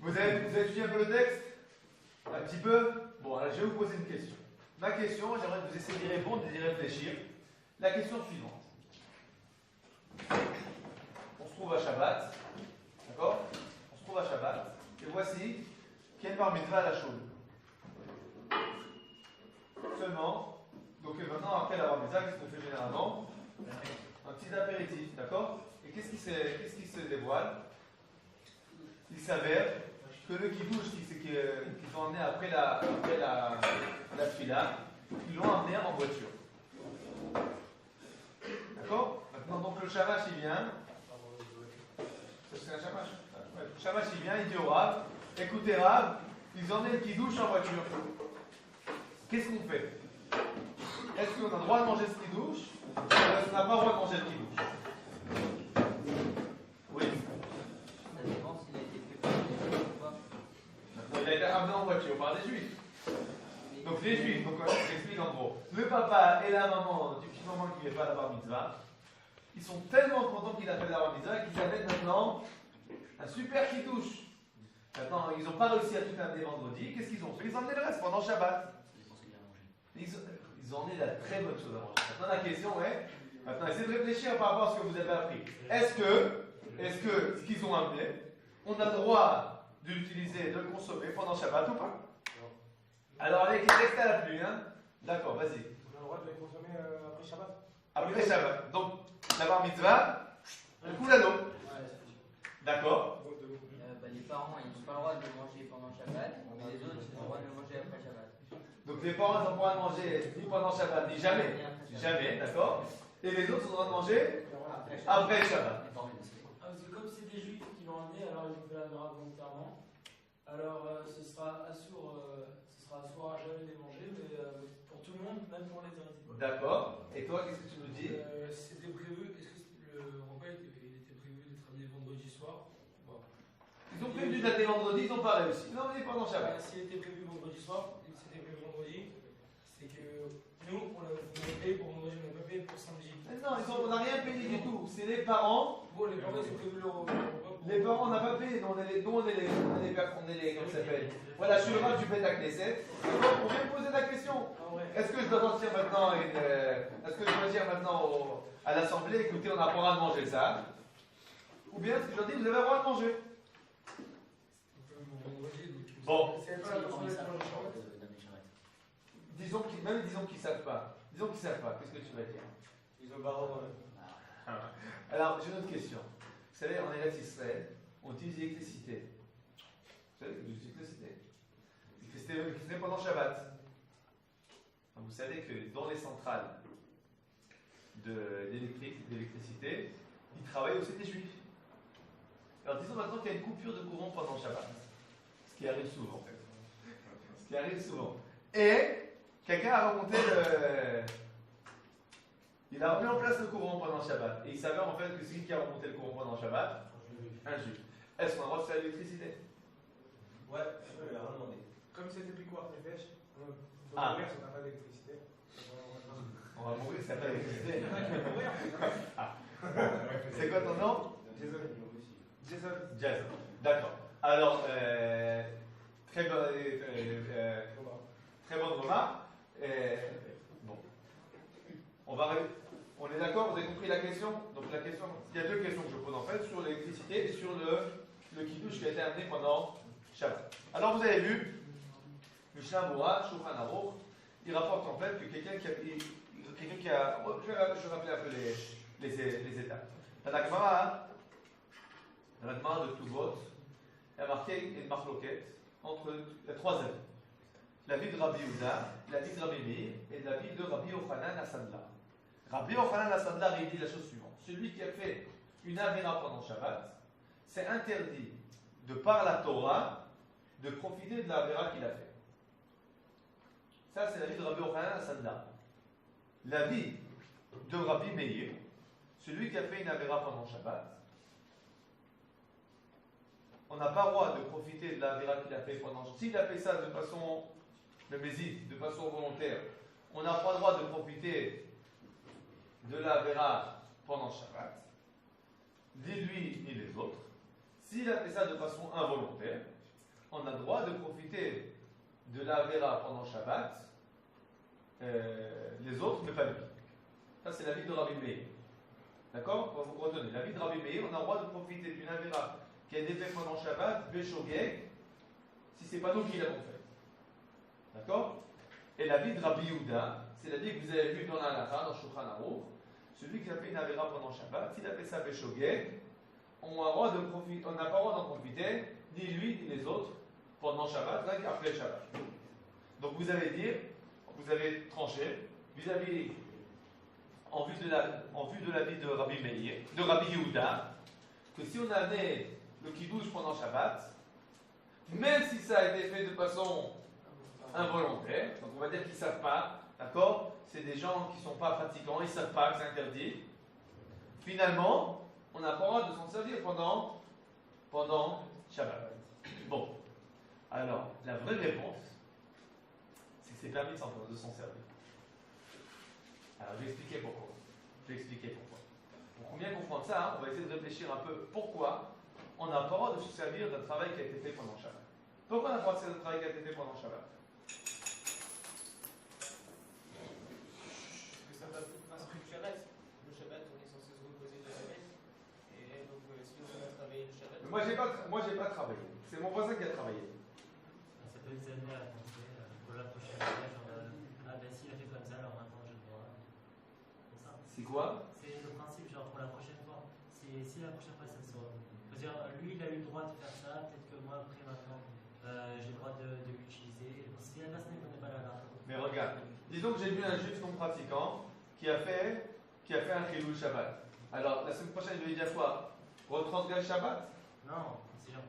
Vous avez étudié un peu le texte? Un petit peu? Bon, alors je vais vous poser une question. Ma question, j'aimerais que vous essayiez d'y répondre et d'y réfléchir. La question suivante. On se trouve à Shabbat, d'accord? On se trouve à Shabbat, et voici qu'il y a une bar mitzvah à la chaude. Seulement, donc maintenant, après la bar mitzvah, qu'est-ce qu'on fait généralement? Un petit apéritif, d'accord? Et qu'est-ce qui se dévoile? Il s'avère que le kidouche qu'ils ont amené après la tefila, ils l'ont amené en voiture. D'accord? Maintenant, donc le shamash il vient. C'est un shamash? Ouais, le shamash il vient, il dit au Rav, écoutez Rav, ils ont amené le kidouche en voiture. Qu'est-ce qu'on fait? Est-ce qu'on a le droit de manger ce kidouche? Ou est-ce qu'on n'a pas le droit de manger le kidouche? Oui. Ça dépend s'il a été fait par des juifs ou pas. Il a été amené en voiture par des juifs. Donc les juifs, donc j'explique en gros. Le papa et la maman du petit moment qui n'est pas à la bar mitzvah, ils sont tellement contents qu'il a fait la bar mitzvah qu'ils amènent maintenant un super kidouche. Maintenant, ils n'ont pas réussi à tout amener vendredi. Qu'est-ce qu'ils ont fait? Ils ont emmené le reste pendant Shabbat. Ils ont emmené la très bonne chose à manger. Maintenant la question est, maintenant essayez de réfléchir par rapport à ce que vous avez appris. Est-ce que ce qu'ils ont amené, on a le droit de l'utiliser, de le consommer pendant Shabbat ou pas? Alors avec les textes à la pluie, hein? D'accord, vas-y. On a le droit de les consommer après Shabbat. Après Shabbat. Donc, la bar mitzvah, le coup l'anneau. D'accord. Les parents, ils n'ont pas le droit de le manger pendant Shabbat, mais les autres, ils ont le droit de le manger après Shabbat. Donc les parents n'ont pas le droit de manger ni pendant Shabbat, ni jamais. Jamais, d'accord. Et les autres ont le droit de manger après Shabbat. C'est comme c'est des juifs qui l'ont amené, alors ils ont fait la vera volontairement. Alors ce sera assoir à jamais les manger, mais pour tout le monde, même pour les héritiers. D'accord. Et toi, qu'est-ce que tu nous dis? C'était prévu, est-ce que le repas était prévu d'être amené vendredi soir? Bon. Ils ont prévu d'être vendredi, ils n'ont pas réussi. Non, mais pendant Shabbat. S'il était prévu vendredi soir, c'était prévu vendredi, c'est que nous, on a payé pour vendredi, on n'a pas payé pour samedi. Mais non, on n'a rien payé du tout. C'est les parents. Bon, les parents, ils ont prévu leur repas. Les parents, on n'a pas payé. Nous, on est les comment ça s'appelle? Voilà, je suis le roi du Beth Knesset. On vient me poser la question. Est-ce que je dois sortir maintenant est-ce que je dois dire maintenant à l'Assemblée, écoutez, on n'a pas le droit de manger ça? Ou bien est-ce que je leur dis, vous avez le droit de manger? Bon. Disons qu'ils savent pas. Qu'est-ce que tu vas dire? Ils ont barreau dans le. Alors, j'ai une autre question. Vous savez, en Eretz Israël, on utilise l'électricité. Vous savez, l'électricité pendant Shabbat. Donc, vous savez que dans les centrales d'électricité, ils travaillent aussi des juifs. Alors, disons maintenant qu'il y a une coupure de courant pendant Shabbat. Ce qui arrive souvent, en fait. Et quelqu'un a remonté il a remis en place le courant pendant Shabbat. Et il s'avère en fait que c'est qui a remonté le courant pendant Shabbat? Un juif. Est-ce qu'on a le droit de faire l'électricité? Ouais, il a rien demandé. Comme c'était plus quoi, les pêches? On Ah. va mourir si on n'a pas d'électricité. On va mourir si ça n'a pas d'électricité. C'est quoi ton nom? Jason. D'accord. Alors, très bonne remarque. Bon. On est d'accord, vous avez compris la question? Donc la question, il y a deux questions que je pose en fait, sur l'électricité et sur le kidouche qui a été amené pendant Shabbat. Alors vous avez vu, Mishnah Berurah, Shulchan Aruch, il rapporte en fait que quelqu'un qui a... Je vais rappeler un peu les étapes. Dans la Gemara de Tuvot, il y a marqué une marloquette entre les trois avis. L'avis de Rabbi Yehuda, l'avis de Rabbi Meir et l'avis de Rabbi Yochanan Hassandlar. Rabbi Yochanan Hassandlar, il dit la chose suivante. Celui qui a fait une avéra pendant Shabbat, c'est interdit, de par la Torah, de profiter de l'avéra qu'il a fait. Ça, c'est l'avis de Rabbi Yochanan Hassandlar. L'avis de Rabbi Meir, celui qui a fait une avéra pendant Shabbat, on n'a pas le droit de profiter de l'avéra qu'il a fait pendant. S'il a fait ça de façon de façon volontaire, on n'a pas le droit de profiter de l'avéra pendant Shabbat, ni lui ni les autres. S'il a fait ça de façon involontaire, on a le droit de profiter de la Avera pendant Shabbat, les autres, mais pas lui. Ça, c'est l'avis de Rabbi Meir. D'accord? Vous retenez, l'avis de Rabbi Meir, on a le droit de profiter d'une Avera qui a été faite pendant Shabbat, Beshogeg, si c'est pas nous qui l'avons fait. D'accord? Et l'avis de Rabbi Yehuda, c'est l'avis que vous avez vu dans la Halakha, dans Shulchan Aruch, celui qui a fait une Avera pendant Shabbat, s'il a fait ça Beshogeg, on n'a pas le droit d'en profiter, ni lui, ni les autres, pendant Shabbat, là qu'après Shabbat. Donc vous avez tranché, vis-à-vis, en vue de l'avis de Rabbi Meir, de Rabbi Yehuda, que si on avait le kiddush pendant Shabbat, même si ça a été fait de façon involontaire, donc on va dire qu'ils ne savent pas, d'accord? C'est des gens qui ne sont pas pratiquants, ils ne savent pas que c'est interdit. Finalement, on n'a pas le droit de s'en servir pendant Shabbat. Bon, alors, la vraie réponse, c'est que c'est permis de s'en servir. Alors, je vais expliquer pourquoi. Pour bien comprendre ça, on va essayer de réfléchir un peu pourquoi on n'a pas le droit de se servir d'un travail qui a été fait pendant Shabbat. Pourquoi on n'a pas le droit de se servir d'un travail qui a été fait pendant Shabbat? Parce que ça passe le principe du Shabbat. Le Shabbat, on est censé se reposer de la semaine. Et donc, si on a travaillé le Shabbat. Moi, j'ai pas travaillé. C'est mon voisin qui a travaillé. Ça peut nous amener à penser pour la prochaine fois, genre, ah ben s'il a fait comme ça, alors maintenant je dois. C'est ça. C'est quoi? C'est le principe, genre pour la prochaine fois. Si la prochaine fois ça se soit. Dire, lui il a eu le droit de faire ça, peut-être que moi après maintenant j'ai le droit de l'utiliser. Si la personne ne connaît pas la loi. Mais regarde, disons que j'ai vu un juif non pratiquant qui a fait un chilul Shabbat. Alors, la semaine prochaine, je vais dire quoi? Retransgresse Shabbat? Non, c'est genre.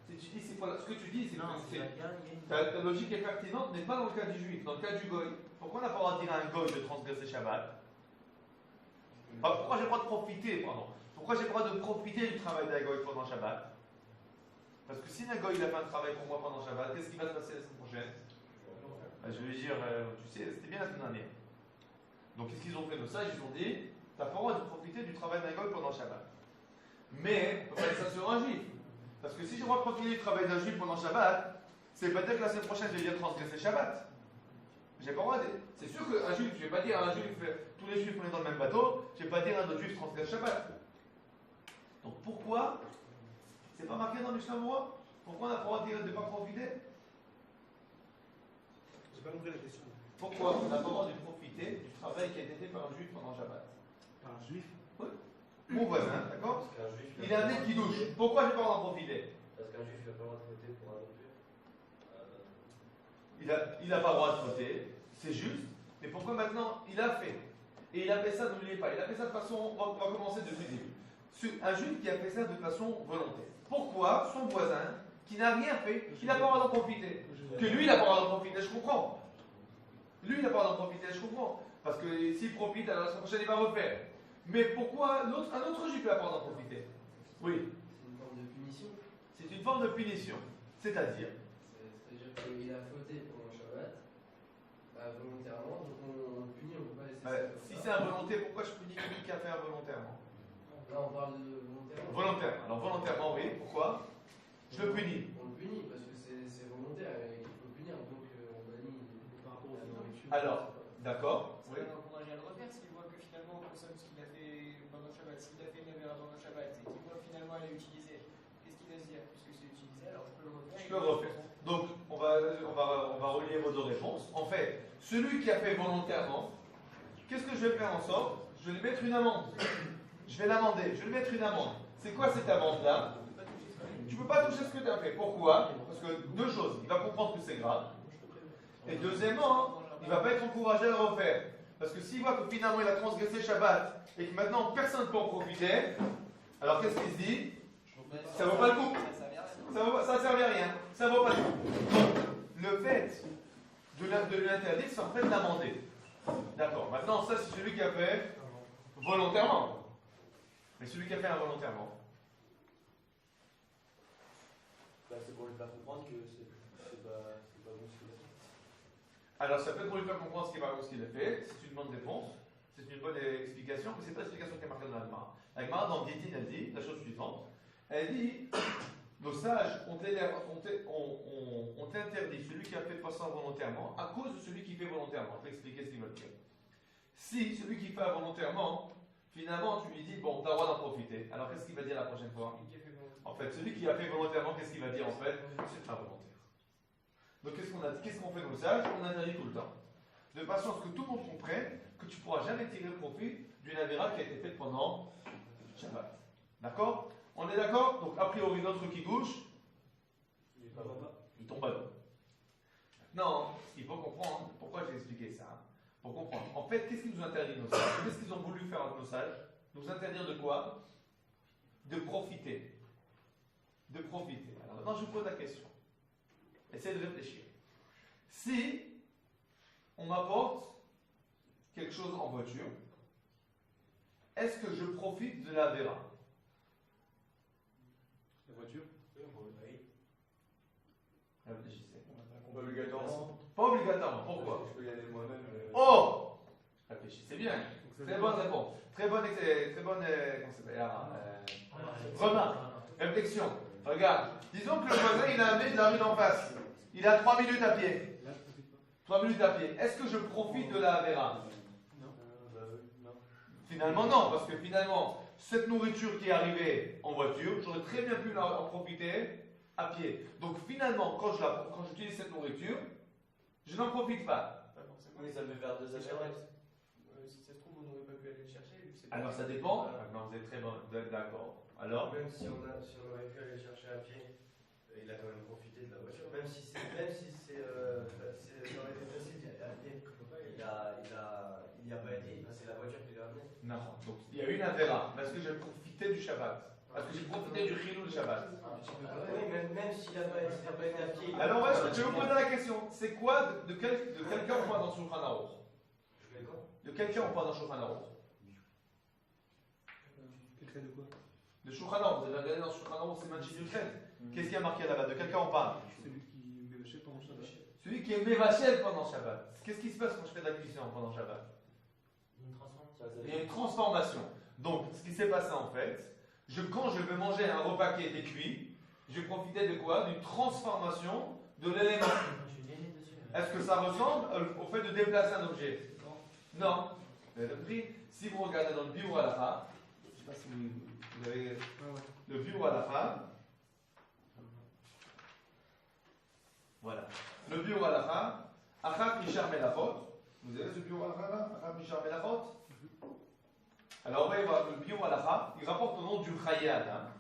Si tu dis, c'est pas ce que tu dis, c'est Non, que c'est il y a une. ta logique est pertinente, mais pas dans le cas du juif, dans le cas du goy. Pourquoi on n'a pas le droit de dire à un goy de transgresser Shabbat? Pourquoi j'ai le droit de profiter, Pourquoi j'ai le droit de profiter du travail d'un goy pendant Shabbat? Parce que si un goy il a fait un travail pour moi pendant Shabbat, qu'est-ce qui va se passer la semaine prochaine? Je vais lui dire, tu sais, c'était bien la semaine dernière. Donc qu'est-ce qu'ils ont fait de ça? Ils ont dit, tu n'as pas le droit de profiter du travail d'un goy pendant Shabbat. Mais, on peut pas dire ça sur un juif. Parce que si j'ai le droit de profiter du travail d'un juif pendant Shabbat, c'est pas dire que la semaine prochaine je vais dire transgresser Shabbat. J'ai pas le droit de... C'est sûr qu'un juif, je vais pas dire à un juif, tous les juifs on est dans le même bateau, je vais pas dire à un autre juif transgresse Shabbat. Donc pourquoi c'est pas marqué dans le Mishnah Moura? Pourquoi on n'a pas le droit de dire de ne pas profiter? J'ai pas compris la question. Pourquoi on n'a pas le droit de profiter du travail qui a été fait par un juif pendant Shabbat? Par un juif? Oui. Mon voisin, d'accord? Parce qu'un juif. Il a amené qui douche. Pourquoi j'ai pas le droit d'en profiter? Parce qu'un juif n'a pas le droit de voter pour un autre juif. Il n'a pas le droit de voter, c'est juste. Mais pourquoi maintenant il a fait? Et il a fait ça, n'oubliez pas, il a fait ça de façon, on va commencer depuis le début. Un juif qui a fait ça de façon volontaire. Pourquoi son voisin, qui n'a rien fait, il n'a pas le droit d'en profiter? Que lui, il n'a pas le droit d'en profiter, je comprends. Lui, il n'a pas le droit d'en profiter, je comprends. Parce que s'il profite, alors la semaine prochaine, il va refaire. Mais pourquoi un autre juif n'a pas le droit d'en profiter? Oui. C'est une forme de punition. C'est une forme de punition. C'est-à-dire C'est-à-dire qu'il a fauté pendant Shabbat, volontairement, donc on le punit, on ne peut pas laisser ça comme si ça. c'est involontaire, pourquoi je punis celui qui a fait involontairement? Là, on parle de volontairement. Volontaire. Alors volontairement, oui. Pourquoi? Je le punis. On le punit parce que c'est volontaire et qu'il faut le punir, donc on bannit par rapport aux nourritures. Alors, d'accord. Ça va l'encourager à le refaire s'il voit que finalement on consomme ce qu'il a fait pendant Shabbat. S'il a fait une avéra pendant Shabbat et qu'il voit finalement elle est utilisée, qu'est-ce qu'il va se dire? Puisque c'est utilisé, alors je peux le refaire. Je peux le refaire. Donc, on va relier vos deux réponses. En fait, celui qui a fait volontairement, qu'est-ce que je vais faire en sorte? Je vais lui mettre une amende. Je vais l'amender. Je vais lui mettre une amende. C'est quoi cette amende-là? Tu ne peux pas toucher ce que tu as fait. Pourquoi? Parce que deux choses. Il va comprendre que c'est grave. Et deuxièmement, il ne va pas être encouragé à le refaire. Parce que s'il voit que finalement il a transgressé Shabbat et que maintenant personne ne peut en profiter, alors qu'est-ce qu'il se dit? Ça ne vaut pas le coup. Ça ne servait à rien. Ça ne vaut pas le coup. Donc, le fait de lui interdire, c'est en fait de l'amender. D'accord. Maintenant, ça, c'est celui qui a fait volontairement. Mais celui qui a fait involontairement. C'est pour lui faire comprendre que c'est pas bon ce qu'il a fait. Alors, ça peut être pour lui faire comprendre ce qui est pas bon ce qu'il a fait. C'est une bonne réponse. C'est une bonne explication. Mais ce n'est pas l'explication qui est marquée dans la Gemara. La Gemara, dans Gittin, elle dit la chose suivante. Elle dit nos sages ont interdit celui qui a fait de façon involontairement à cause de celui qui fait volontairement. Je vais expliquer ce qu'il veut dire. Si celui qui fait involontairement, finalement tu lui dis, bon, tu as le droit d'en profiter, alors qu'est-ce qu'il va dire la prochaine fois? En fait, celui qui a fait volontairement, qu'est-ce qu'il va dire en fait? C'est involontaire. Donc qu'est-ce qu'on fait nos sages? On interdit tout le temps. De façon à ce que tout le monde comprenne que tu ne pourras jamais tirer profit d'une avéra qui a été faite pendant Shabbat. D'accord? On est d'accord? Donc a priori notre kiddush, il tombe à l'eau. Non, il faut comprendre pourquoi j'ai expliqué ça. Pour comprendre. En fait, qu'est-ce qui nous interdit nos sages? Qu'est-ce qu'ils ont voulu faire avec nos sages? Nous interdire de quoi? De profiter. De profiter. Alors maintenant je vous pose la question. Essayez de réfléchir. Si on m'apporte quelque chose en voiture, est-ce que je profite de la vera? La voiture? Réfléchissez. Pas obligatoirement. Pas obligatoirement. Pourquoi? Je peux y aller moi-même. Oh! Réfléchissez bien. Très bonne réponse. Très bonne comment ça s'appelle? Remarque. Réflexion. Regarde. Disons que le voisin il a amené de la rue d'en face. Il a 3 minutes à pied. 3 minutes à pied. Est-ce que je profite de la Avera? Non. Finalement non, parce que finalement, cette nourriture qui est arrivée en voiture, j'aurais très bien pu en profiter à pied. Donc finalement, quand j'utilise cette nourriture, je n'en profite pas. Pas forcément. Oui, ça me fait faire 2 affaires. Si ça se trouve, on n'aurait pas pu aller le chercher. Je sais pas. Alors ça dépend. Non, vous êtes très bon, vous êtes d'accord. Alors Même si on aurait pu aller chercher à pied, il a quand même profité de la voiture. Même si ça aurait été facile d'y aller à pied, il n'y a pas été, c'est la voiture qui l'a amené. non. Donc il y a une Avera. Est-ce que j'ai profité du Shabbat? Est-ce que j'ai profité du Chilou du Shabbat? Oui, même s'il n'a pas été à pied. Alors je vais vous poser la question. C'est quoi de quel cas on parle dans Shulchan Aruch? De quel cas on parle dans Shulchan Aruch? Quel cas de quoi? De Shulchan Aruch. Vous avez regardé dans Shulchan Aruch, c'est Manchid Yudchet. Qu'est-ce qui a marqué là-bas? De quel cas on parle? Celui qui m'évachait pendant Shabbat. Celui qui est Mevachel pendant Shabbat. Qu'est-ce qui se passe quand je fais de la cuisson pendant Shabbat? Une transformation. Il y a une transformation. Donc, ce qui s'est passé en fait, quand je vais manger un repas qui a été cuit, je profitais de quoi? D'une transformation de l'élément. Je suis gêné dessus. Est-ce que ça ressemble au fait de déplacer un objet? Non. Vous avez compris? Si vous regardez dans le Biur Halacha, je ne sais pas si vous avez le Biur Halacha. Voilà. Le Biur Halacha, Achat Mishar Melachot. Vous avez ce Biur Halacha là? Achat Mishar Melachot? Alors on va y voir le Biur Halacha, il rapporte au nom du Chaye Adam.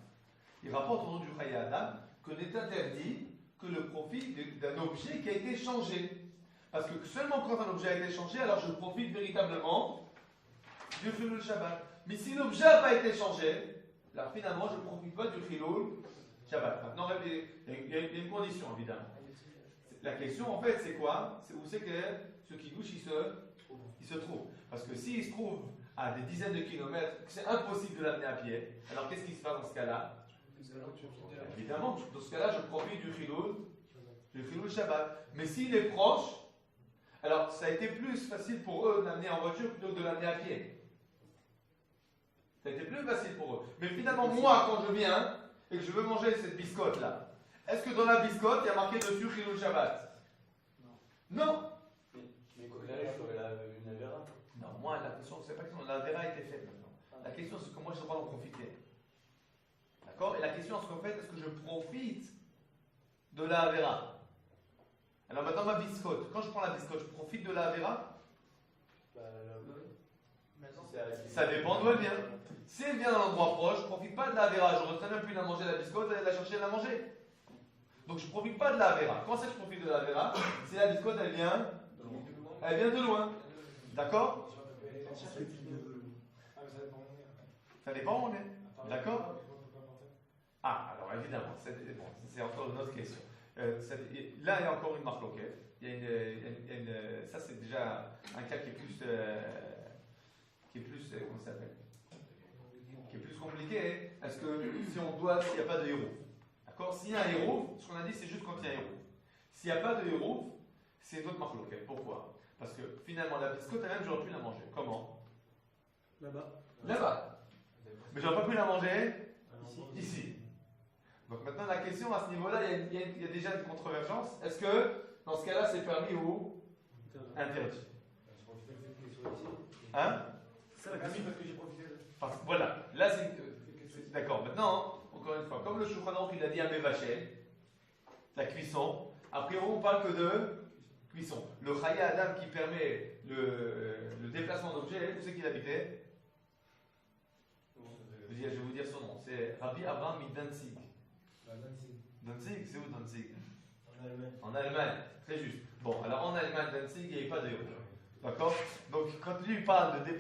Il rapporte au nom du Chaye Adam que n'est interdit que le profit d'un objet qui a été changé. Parce que seulement quand un objet a été changé, alors je profite véritablement du Chilul Shabbat. Mais si l'objet n'a pas été changé, alors finalement je ne profite pas du Chilul Shabbat. Maintenant, il y a une condition évidemment. La question en fait c'est quoi? C'est où c'est que ce kiddush il se trouve. Parce que s'il se trouve à des dizaines de kilomètres, c'est impossible de l'amener à pied, alors qu'est-ce qui se passe dans ce cas-là? Évidemment, dans ce cas-là, je profite du Chilul Shabbat. Mais s'il est proche, alors ça a été plus facile pour eux de l'amener en voiture plutôt que de l'amener à pied. Ça a été plus facile pour eux. Mais finalement, moi, quand je viens et que je veux manger cette biscotte-là, est-ce que dans la biscotte, il y a marqué dessus Chilul Shabbat? Non. Mais quoi qu'il arrive, je ferais une Avera. Non, moi, la question, c'est pas que la Vera a été faite maintenant. La question, c'est que moi, je dois en profiter. D'accord? Et la question, c'est qu'en fait, est-ce que je profite de la Avera? Alors maintenant, ma biscotte. Quand je prends la biscotte, je profite de la Avera? Ça dépend d'où elle vient. Si elle vient d'un endroit proche, je ne profite pas de la Avera. J'aurais très bien pu la manger, la biscotte, aller la chercher et la manger. Donc je ne profite pas de la Avera. Quand c'est que je profite de la Avera? Si la biscotte, elle vient de loin. D'accord? Ça dépend où on est. D'accord? Ah, alors évidemment, c'est encore une autre question. Là, il y a encore une marque locale. Ça, c'est déjà un cas qui est plus comment ça s'appelle? Qui est plus compliqué. Est-ce que s'il n'y a pas de héros, d'accord? S'il y a un héros, ce qu'on a dit, c'est juste quand il y a un héros. S'il n'y a pas de héros, c'est une autre marque locale. Pourquoi? Parce que finalement, la biscotte elle-même, j'aurais pu la manger. Comment? Là-bas. Mais j'aurais pas pu la manger ici. Donc maintenant, la question à ce niveau-là, il y a déjà une controvergence. Est-ce que dans ce cas-là, c'est permis ou interdit? Hein? Ça la permis parce que j'ai profité de. Voilà, là c'est d'accord. Maintenant, encore une fois, comme le Shulchan Aruch il a dit à Mevachel, la cuisson, après on parle que de cuisson. Le Chaya Adam qui permet le déplacement d'objets, où c'est qu'il habitait? Je vais vous dire son nom, c'est Rabbi Abraham Danzig. Danzig, c'est où Danzig? En Allemagne. En Allemagne, très juste. Bon, alors en Allemagne, Danzig, il n'y avait pas de euro. D'accord? Donc quand lui il parle du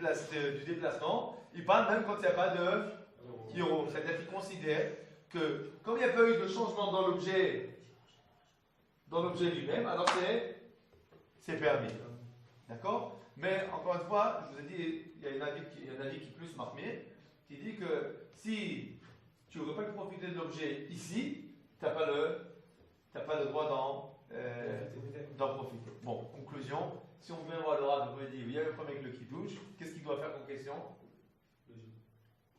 déplacement, il parle même quand il n'y a pas de euro. C'est-à-dire qu'il considère que comme il n'y a pas eu de changement dans l'objet lui-même, alors c'est permis. D'accord? Mais encore une fois, je vous ai dit, il y a un avis qui est plus marmé, qui dit que si tu n'aurais pas pu profiter de l'objet ici, tu n'as pas le droit d'en profiter. Bon, conclusion, si on vient voir le Rav, vous dit, il y a le premier avec le Kiddush, qu'est-ce qu'il doit faire comme question?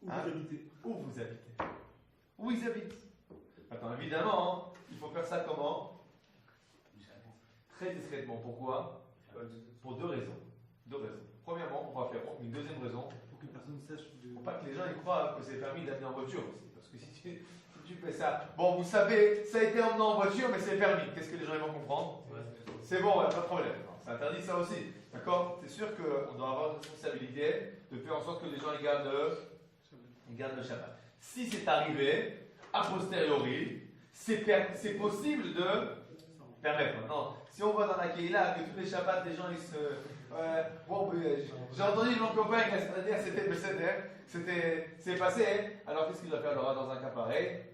Où vous habitez? Où vous habitez? Où ils habitent? Maintenant, évidemment, il faut faire ça comment? Très discrètement. Pourquoi? Pour deux raisons. Premièrement, on va faire une deuxième raison. Pour que personne sache. Il ne faut pas que les gens y croient que c'est permis d'amener en voiture aussi. Parce que si tu fais ça, bon, vous savez, ça a été emmené en voiture, mais c'est permis. Qu'est-ce que les gens vont comprendre? C'est bon, pas de problème. Ça interdit ça aussi. D'accord? C'est sûr qu'on doit avoir une responsabilité de faire en sorte que les gens ils gardent le Shabbat. Si c'est arrivé, a posteriori, c'est possible de permettre. Maintenant, si on voit dans la Keïla que tous les Shabbats, les gens ils se. Bon, j'ai entendu mon copain, c'est-à-dire c'est passé. Alors qu'est-ce qu'il doit faire Laura dans un cas pareil?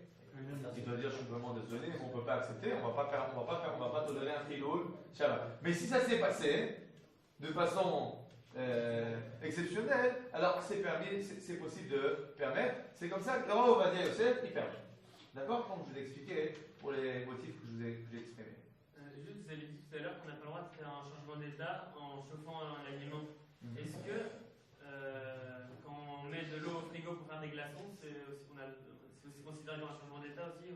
Il doit dire je suis vraiment désolé, mais on ne peut pas accepter, on va pas tolérer un triloul Shabbat. Mais si ça s'est passé de façon exceptionnelle, alors c'est permis, c'est possible de permettre. C'est comme ça que Laura on va dire Yosef, il permet. D'accord? Comme je vous ai expliqué pour les motifs que j'ai exprimés. Juste, vous avez dit tout à l'heure qu'on n'a pas le droit de faire un changement d'état en chauffant l'aliment. Est-ce que quand on met de l'eau au frigo pour faire des glaçons, c'est aussi considéré comme un changement d'état aussi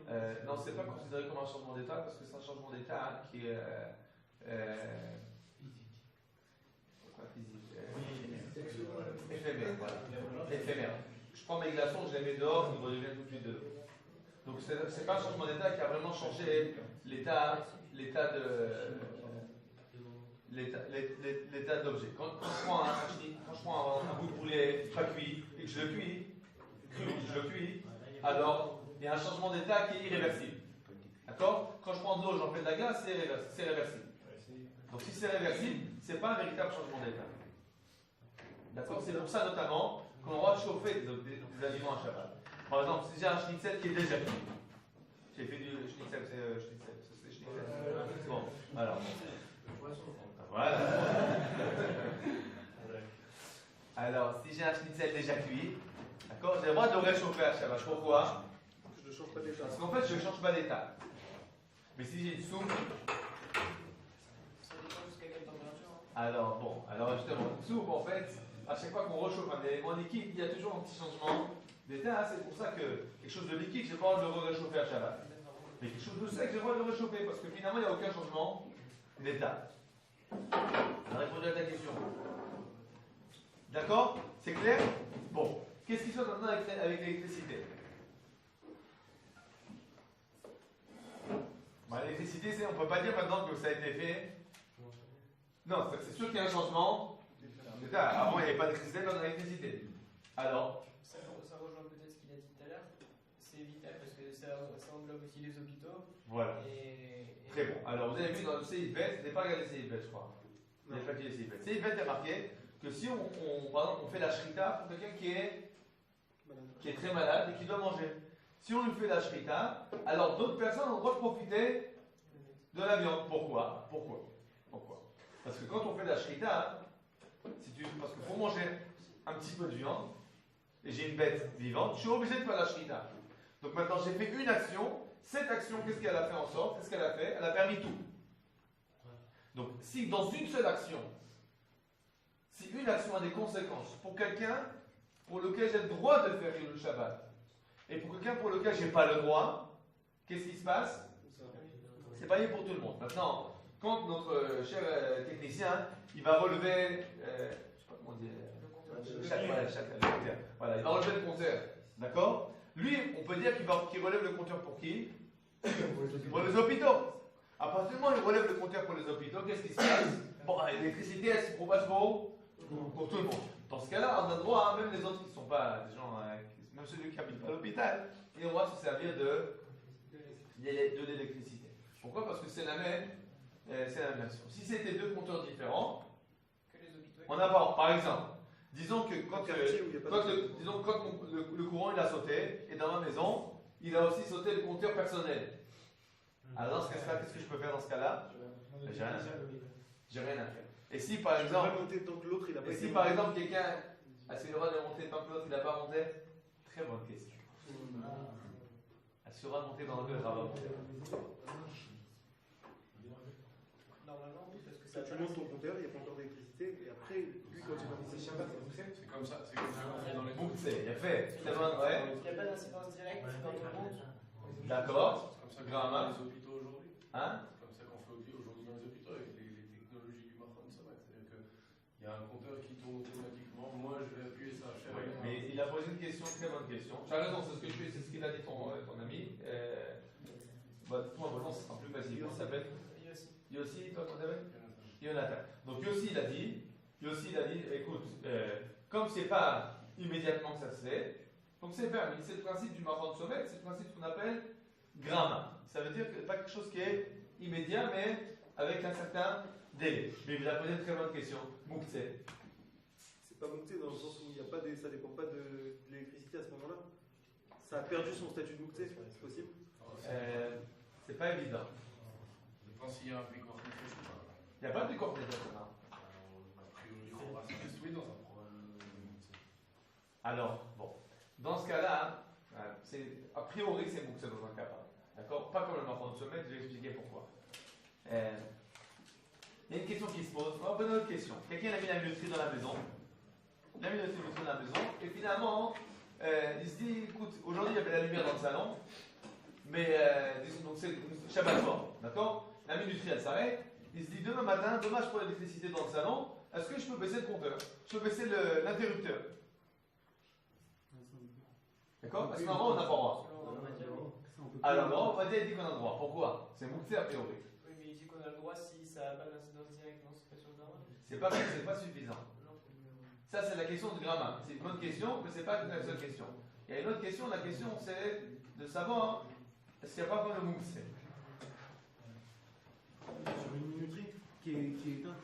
Non, c'est pas considéré comme un changement d'état parce que c'est un changement d'état qui est physique. Éphémère, voilà. Éphémère. Je prends mes glaçons, je les mets dehors, ils redeviennent tout de suite de l'eau. Donc c'est pas un changement d'état qui a vraiment changé l'état d'objet. Quand je prends un bout de poulet pas cuit et que je le cuis, alors il y a un changement d'état qui est irréversible. D'accord? Quand je prends de l'eau, j'en fais de la glace, c'est réversible. Donc si c'est réversible, c'est pas un véritable changement d'état. D'accord? C'est pour ça notamment qu'on aura chauffé des aliments à Shabbat. Par exemple, si j'ai un schnitzel qui est déjà cuit, j'ai fait du schnitzel, c'est schnitzel. Bon, alors. Voilà. Alors, si j'ai un schnitzel déjà cuit, d'accord, j'ai le droit de le réchauffer à Shabbat. Pourquoi? Je ne change pas d'état. Parce qu'en fait, je ne change pas d'état. Mais si j'ai une soupe. Ça dépend jusqu'à quelle température. Alors, bon, alors justement, une soupe, en fait, à chaque fois qu'on réchauffe un élément liquide, il y a toujours un petit changement d'état. C'est pour ça que quelque chose de liquide, j'ai pas le droit de le réchauffer à Shabbat. Mais quelque chose de sec, j'ai le droit de le réchauffer parce que finalement, il n'y a aucun changement d'état. On a répondu à ta question. D'accord? C'est clair? Bon. Qu'est-ce qui se passe maintenant avec l'électricité? L'électricité, on ne peut pas dire maintenant que ça a été fait. Non, c'est sûr qu'il y a un changement d'état. Avant, il n'y avait pas d'électricité, maintenant il y a l'électricité. Alors? Ça rejoint peut-être ce qu'il a dit tout à l'heure. C'est vital parce que ça englobe aussi les hôpitaux. Voilà. Et Très bon. Alors, vous avez vu dans le CIVET, vous n'avez pas regardé le CIVET, je crois. Vous n'avez pas dit le CIVET. Le CIVET, il y a marqué que si par exemple, on fait la shrita pour quelqu'un qui est très malade et qui doit manger. Si on lui fait la shrita, alors d'autres personnes ont le droit de profiter de la viande. Pourquoi? Parce que quand on fait la shrita, parce qu'il faut manger un petit peu de viande, et j'ai une bête vivante, je suis obligé de faire la shrita. Donc maintenant, j'ai fait une action. Cette action, qu'est-ce qu'elle a fait en sorte? Qu'est-ce qu'elle a fait? Elle a permis tout. Donc, si dans une seule action, si une action a des conséquences pour quelqu'un pour lequel j'ai le droit de faire le Shabbat, et pour quelqu'un pour lequel je n'ai pas le droit, qu'est-ce qui se passe? C'est pareil pour tout le monde. Maintenant, quand notre cher technicien, il va relever, je sais pas comment dire, voilà, il va relever le compteur, d'accord? Lui, on peut dire qu'il relève le compteur pour qui? Pour les hôpitaux. À partir du moment où il relève le compteur pour les hôpitaux, qu'est-ce qui se passe? Bon, l'électricité, elle se propage pour tout le monde. Dans ce cas-là, on a le droit, même les autres qui ne sont pas des gens, même ceux qui habitent pas à l'hôpital, ils ont le droit de se servir de l'électricité. Pourquoi? Parce que c'est la même action. Si c'était deux compteurs différents, on a par exemple, disons que quand le courant il a sauté, et dans ma maison, il a aussi sauté le compteur personnel. Alors dans ce cas-là, qu'est-ce que je peux faire dans ce cas-là? J'ai rien à faire. J'ai rien à faire. Et si par exemple, quelqu'un a le droit de monter tant que l'autre il n'a pas monté? Très bonne question. Elle sera montée dans le rabat. Normalement, oui, parce que Ça, tu montes ton compteur, il n'y a pas encore d'électricité, et après, lui, quand il va monter Shabbat, C'est comme ça, c'est comme ça. Dans les Mouktsé, il a fait. Très bonne, ouais. il n'y a pas d'incidence directe quand on monte. D'accord. C'est comme ça qu'on fait les hôpitaux aujourd'hui. Hein? C'est comme ça qu'on fait aujourd'hui dans les hôpitaux avec les technologies du Mahon Somat. C'est-à-dire qu'il y a un compteur qui tourne automatiquement. Moi, je vais appuyer ça, je fais rien. Mais il a posé une question, très bonne question. Tu as raison, c'est ce qu'il a dit ton ami. Toi, bon, ce sera plus facile. Comment ça s'appelle? Yossi, toi, comment ça s'appelle? Jonathan. Donc Yossi, il a dit, écoute, comme c'est pas immédiatement que ça se fait, donc c'est permis. C'est le principe du Mahon Somet, c'est le principe qu'on appelle gramma. Ça veut dire que pas quelque chose qui est immédiat, mais avec un certain délai. Mais il a posé une très bonne question. Mouktsé. c'est pas monté dans le sens où il y a pas ça dépend pas de l'électricité à ce moment-là. Ça a perdu son statut de Mouktsé, c'est possible? C'est pas évident. Je pense qu'il y a un pic coordinateur. Il n'y a pas de coordinateur. A priori, il faudra s'investir dans un programme. Alors, bon, dans ce cas-là, a priori c'est Mouktsé dans un cas. D'accord? Pas comme le Mahon Somet, je vais expliquer pourquoi. Il y a une question qui se pose. On va poser une autre question. Quelqu'un a mis la minuterie dans la maison. Il a mis la minuterie dans la maison, et finalement, il se dit, écoute, aujourd'hui il y avait la lumière dans le salon, mais donc c'est Shabbat soir, d'accord? La minuterie elle s'arrête. Il se dit demain matin, dommage pour l'électricité dans le salon, est-ce que je peux baisser le compteur? Je peux baisser l'interrupteur? D'accord? Parce que normalement on n'a pas le droit. Alors non, on va dire dit qu'on a le droit. Pourquoi? C'est Mouktsé a priori. Oui, mais il dit qu'on a le droit si ça n'a pas d'incidence directe, non? C'est pas sur le drama. C'est pas suffisant. Ça c'est la question de gramma. C'est une bonne question, mais c'est pas la seule question. Il y a une autre question, la question c'est de savoir est-ce qu'il n'y a pas comme le Mouktsé? Sur une minuterie qui est éteinte.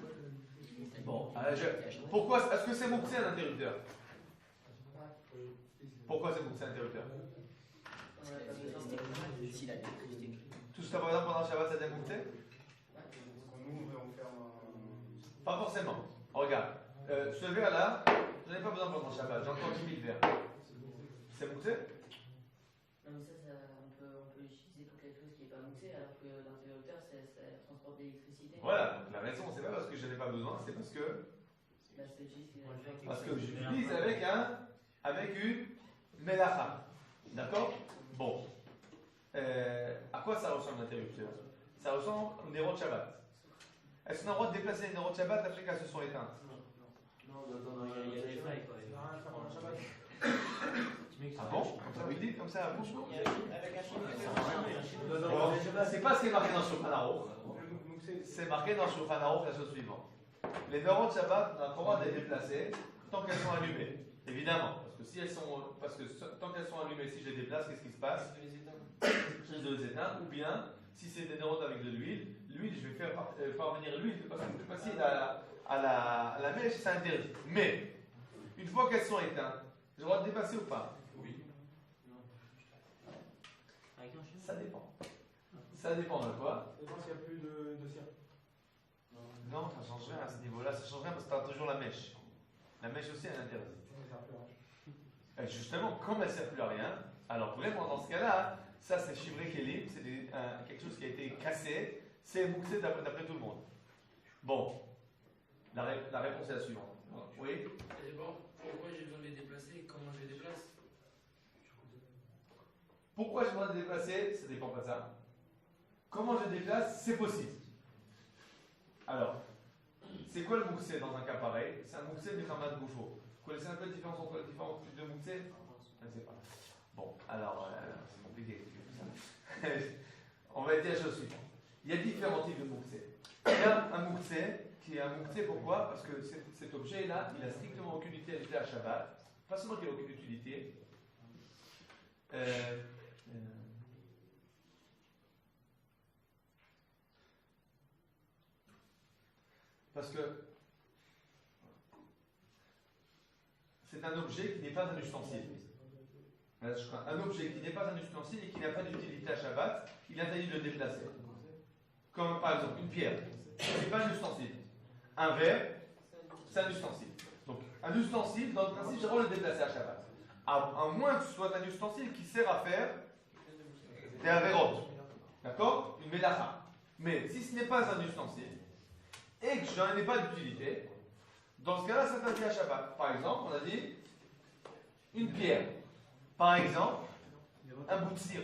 Bon, pourquoi? Est-ce que c'est Mouktsé un interrupteur? Pourquoi c'est Mouktsé un interrupteur? Tout ce que par exemple pendant le Shabbat, ça devient Mouktsé? Nous, on ferme un. Pas forcément. Regarde, ce verre-là, je n'en ai pas besoin pendant le Shabbat, j'ai encore 10 000 verres. C'est Mouktsé? Non, mais ça on peut utiliser pour quelque chose qui n'est pas moussé, alors que l'interrupteur, ça transporte de l'électricité. Voilà, donc la raison, c'est pas parce que je n'en ai pas besoin, c'est parce que j'utilise avec une melacha. D'accord? Bon. À quoi ça ressemble l'interrupteur? Ça ressemble au Néron de Shabbat. Est-ce qu'on a le droit de déplacer les Néron de Shabbat après qu'elles se sont éteintes? Non, il y a des failles, quoi. Ah bon? Comme ça, vous le dites, comme ça, à bouche? Avec un chiffre. C'est pas ce qui est marqué dans le Shulchan Aruch. C'est marqué dans le Shulchan Aruch la chose suivante. Les neurones de Shabbat, on a le droit de les déplacer tant qu'elles sont allumées. Évidemment, parce que tant qu'elles sont allumées, si je les déplace, qu'est-ce qui se passe? Je les éteins. Ou bien, si c'est des neurones avec de l'huile, je vais faire parvenir l'huile parce que plus facile à la mèche, c'est interdit. Mais, une fois qu'elles sont éteintes, j'ai le droit de dépasser ou pas? Oui. Ça dépend. Ça dépend de quoi? Ça dépend s'il n'y a plus de cire. Non, ça ne change rien à ce niveau-là. Ça ne change rien parce que tu as toujours la mèche. La mèche aussi, elle est interdite. Et justement, comme elle ne sert plus à rien, alors vraiment, dans ce cas-là, ça c'est chivré kélim, c'est quelque chose qui a été cassé, c'est Mouktsé d'après tout le monde. Bon, la réponse est la suivante. Oui? Et bon, pourquoi j'ai besoin de les déplacer? Comment je les déplace? Pourquoi j'ai le droit de déplacer? Ça dépend pas de ça. Comment je déplace? C'est possible. Alors, c'est quoi le mouktsé dans un cas pareil? C'est un mouktsé du Khamat Gouffo. Vous connaissez un peu la différence entre les différents types de mouktsé? Je ne sais pas. Bon, alors, c'est compliqué. On va dire la chose suivante. Il y a différents types de mouktsé. Il y a un mouktsé qui est un mouktsé, pourquoi? Parce que cet objet-là, il a strictement aucune utilité à Shabbat. Pas seulement qu'il n'a aucune utilité. Parce que c'est un objet qui n'est pas un ustensile. Un objet qui n'est pas un ustensile et qui n'a pas d'utilité à Shabbat, il est interdit de le déplacer. Comme par exemple une pierre, ce n'est pas un ustensile. Un verre, c'est un ustensile. Donc un ustensile, dans le principe, j'ai le droit de le déplacer à Shabbat. À moins que ce soit un ustensile qui sert à faire des avérotes. D'accord? Une mélacha. Mais si ce n'est pas un ustensile, et que je n'en ai pas d'utilité, dans ce cas-là, ça s'interdit à Shabbat. Par exemple, on a dit une pierre. Par exemple, un bout de cire.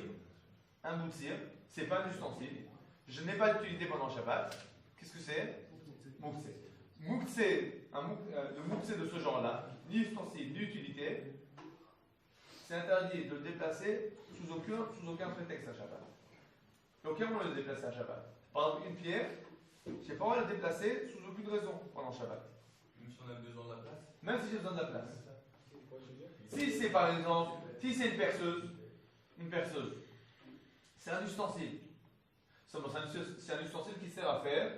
Un bout de cire, c'est pas un ustensile. Je n'ai pas d'utilité pendant Shabbat. Qu'est-ce que c'est? Mouktsé. Mouktsé, le mouktsé de ce genre-là, ni ustensile, ni utilité, c'est interdit de le déplacer sous aucun prétexte à Shabbat. Aucun moyen de le déplacer à Shabbat. Par exemple, une pierre, je n'ai pas le droit de la déplacer sous aucune raison pendant Shabbat. Même si on a besoin de la place. Même si j'ai besoin de la place. Si c'est par exemple, si c'est une perceuse, c'est un ustensile. C'est un ustensile qui sert à faire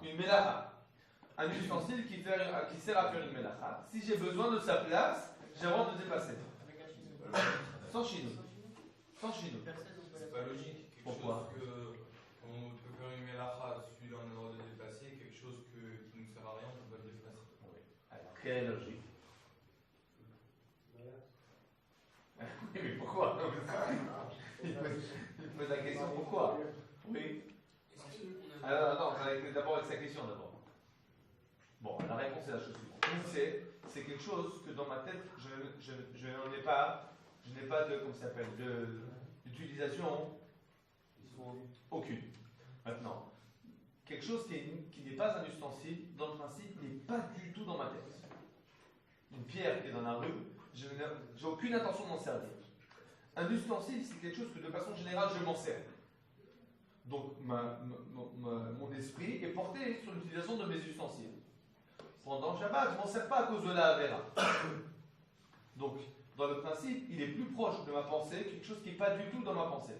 une mélacha. Un ustensile qui sert à faire une mélacha. Si j'ai besoin de sa place, j'ai le droit de le déplacer. Sans chino. Sans chino. C'est pas logique. Pourquoi? On peut faire une mélacha, celui-là on a le droit de le déplacer, quelque chose qui ne nous sert à rien, on peut pas le déplacer. Oui. Alors, quelle est la logique? Oui, mais pourquoi? Il pose la question pourquoi? Oui. Alors, attends, on va d'abord avec sa question d'abord. Bon, la réponse est la chose suivante. C'est quelque chose que dans ma tête, je n'en ai pas, je n'ai pas de, comment ça s'appelle, d'utilisation aucune. Maintenant, quelque chose qui n'est pas un ustensile, dans le principe, n'est pas du tout dans ma tête. Une pierre qui est dans la rue, je n'ai aucune intention de m'en servir. Un ustensile, c'est quelque chose que de façon générale, je m'en sers. Donc, mon esprit est porté sur l'utilisation de mes ustensiles. Pendant Shabbat, je ne m'en sers pas à cause de la Avera. Donc, dans le principe, il est plus proche de ma pensée, quelque chose qui n'est pas du tout dans ma pensée.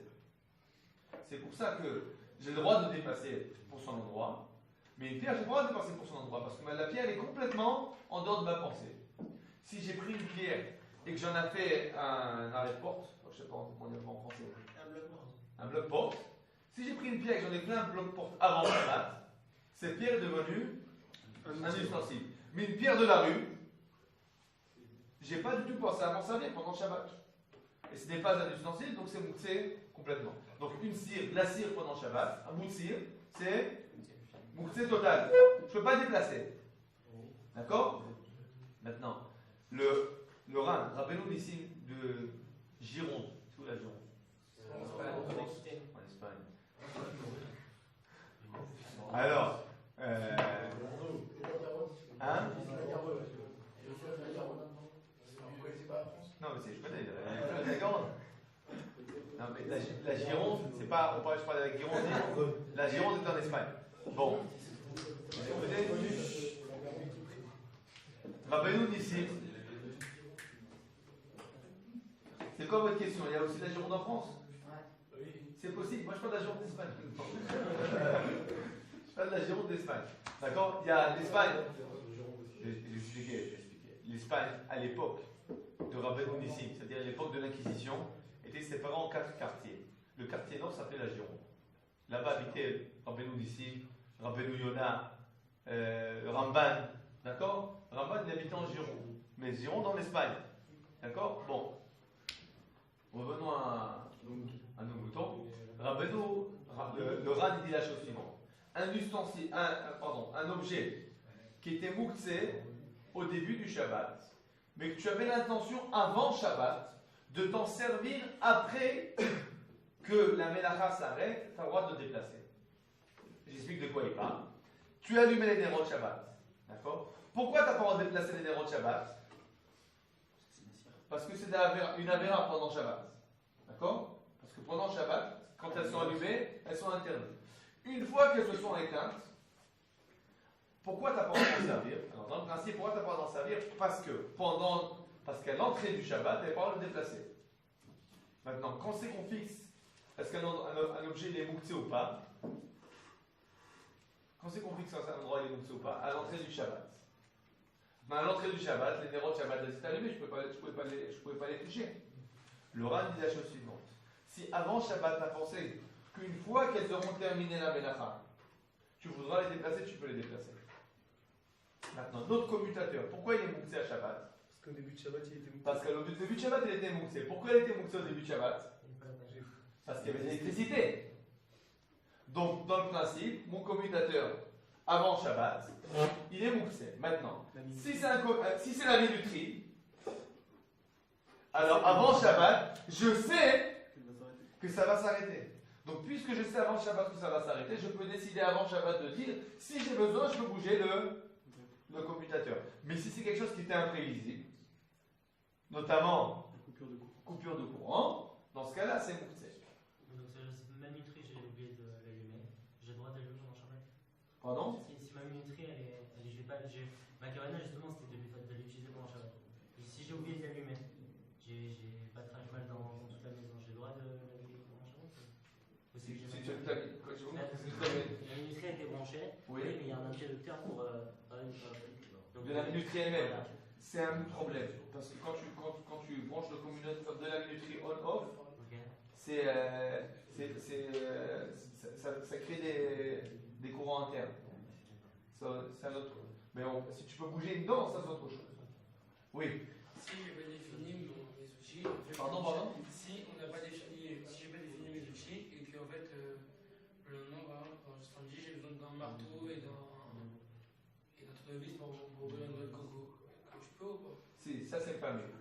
C'est pour ça que j'ai le droit de déplacer pour son endroit, mais une pierre, j'ai le droit de déplacer pour son endroit, parce que la pierre, elle est complètement en dehors de ma pensée. Si j'ai pris une pierre et que j'en ai fait un arrêt-porte, je ne sais pas comment on dit en français, un bloc-porte, si j'ai pris une pierre et que j'en ai fait un bloc-porte avant Shabbat, cette pierre est devenue un ustensile. Mais une pierre de la rue, j'ai pas du tout pensé à m'en servir pendant Shabbat. Et ce n'est pas un ustensile, donc c'est mouktsé complètement. Donc une cire, la cire pendant Shabbat, un bout de cire, c'est mouktsé total. Je ne peux pas déplacer. D'accord? Maintenant, le Ran, rappelez-nous d'ici de Gironde. C'est où la Gironde? En Espagne. Alors, hein? Non, mais je connais la Gironde. Non, mais la Gironde, c'est pas. Je parle avec Gironde. La Gironde est en Espagne. Bon. Rappelez-nous d'ici. C'est quoi votre question? Il y a aussi la Gironde en France? C'est possible. Moi, je parle de la Gironde d'Espagne. Je parle de la Gironde d'Espagne. D'accord? Il y a l'Espagne. Je vais expliquer. L'Espagne, à l'époque de Rabbeinu Nissim, c'est-à-dire à l'époque de l'Inquisition, était séparée en 4 quartiers. Le quartier nord s'appelait la Gironde. Là-bas habitait Rabbeinu Nissim, Rabbeinu Yonah, Ramban. D'accord? Ramban, il habitait en Gironde. Mais Gironde en Espagne. D'accord? Bon. Revenons à nos moutons. Rabbeinu, le Ran, il dit la chose suivante. Un ustensile, un objet qui était mouktsé au début du Shabbat, mais que tu avais l'intention avant Shabbat de t'en servir après que la mélacha s'arrête, tu as le droit de te déplacer. J'explique de quoi il parle. Tu as allumé les nérots de Shabbat. D'accord? Pourquoi tu n'as pas le droit de déplacer les nérots de Shabbat? Parce que c'est une avéra pendant Shabbat. D'accord? Parce que pendant Shabbat, quand elles sont allumées, elles sont interdites. Une fois qu'elles se sont éteintes, pourquoi tu n'as pas le droit d'en servir? Alors, dans le principe, pourquoi tu n'as pas le droit d'en servir? Parce qu'à l'entrée du Shabbat, tu n'as pas le droit de le déplacer. Maintenant, quand c'est qu'on fixe, est-ce qu'un objet il est mouktsé ou pas? Quand c'est qu'on fixe un endroit il est mouktsé ou pas? À l'entrée du Shabbat. À l'entrée du Shabbat, les nérots de Shabbat, elles étaient allumées, je ne pouvais pas les toucher. Le Ran dit la chose suivante. Si avant Shabbat, tu as pensé qu'une fois qu'elles auront terminé la Mélacha, tu voudras les déplacer, tu peux les déplacer. Maintenant, notre commutateur, pourquoi il est mouktsé à Shabbat? Parce qu'au début de Shabbat, il était mouktsé. Parce qu'au début de Shabbat, il était mouktsé. Pourquoi il était mouktsé au début de Shabbat? Parce qu'il y avait de l'électricité. Donc, dans le principe, mon commutateur avant Shabbat, il est mouktsé. Maintenant, si c'est la minuterie, alors avant Shabbat, je sais que ça va s'arrêter. Donc, puisque je sais avant Shabbat que ça va s'arrêter, je peux décider avant Shabbat de dire, si j'ai besoin, je peux bouger le commutateur. Mais si c'est quelque chose qui était imprévisible, notamment coupure de courant, dans ce cas-là, c'est mouktsé. Donc, ma minuterie, j'ai oublié de l'allumer. J'ai le droit d'allumer dans Shabbat. Pardon? Si ma minuterie, je vais pas. Ma cabane, justement, c'était de l'utiliser pendant Shabbat. Et si j'ai oublié d'allumer, j'ai pas de trash mal dans toute la maison. J'ai le droit de l'allumer pendant Shabbat. Ou c'est que j'ai La minuterie a été branchée. Oui. Mais il y a un interrupteur pour. Donc de la minuterie elle-même. C'est un problème. Parce que quand tu branches le commutateur de la minuterie on-off, ça crée des courants internes. C'est un autre. Mais si tu peux bouger dedans, ça c'est autre chose. Oui. Si j'ai pas défini mes outils, Pardon. Si on n'a pas défini, si j'ai pas défini mes outils et qu'en fait le lendemain, par exemple, quand je samedi, j'ai besoin d'un marteau et d'un tournevis pour ouvrir une noix de coco, que je peux ou pas? Si, Ça c'est pas mieux.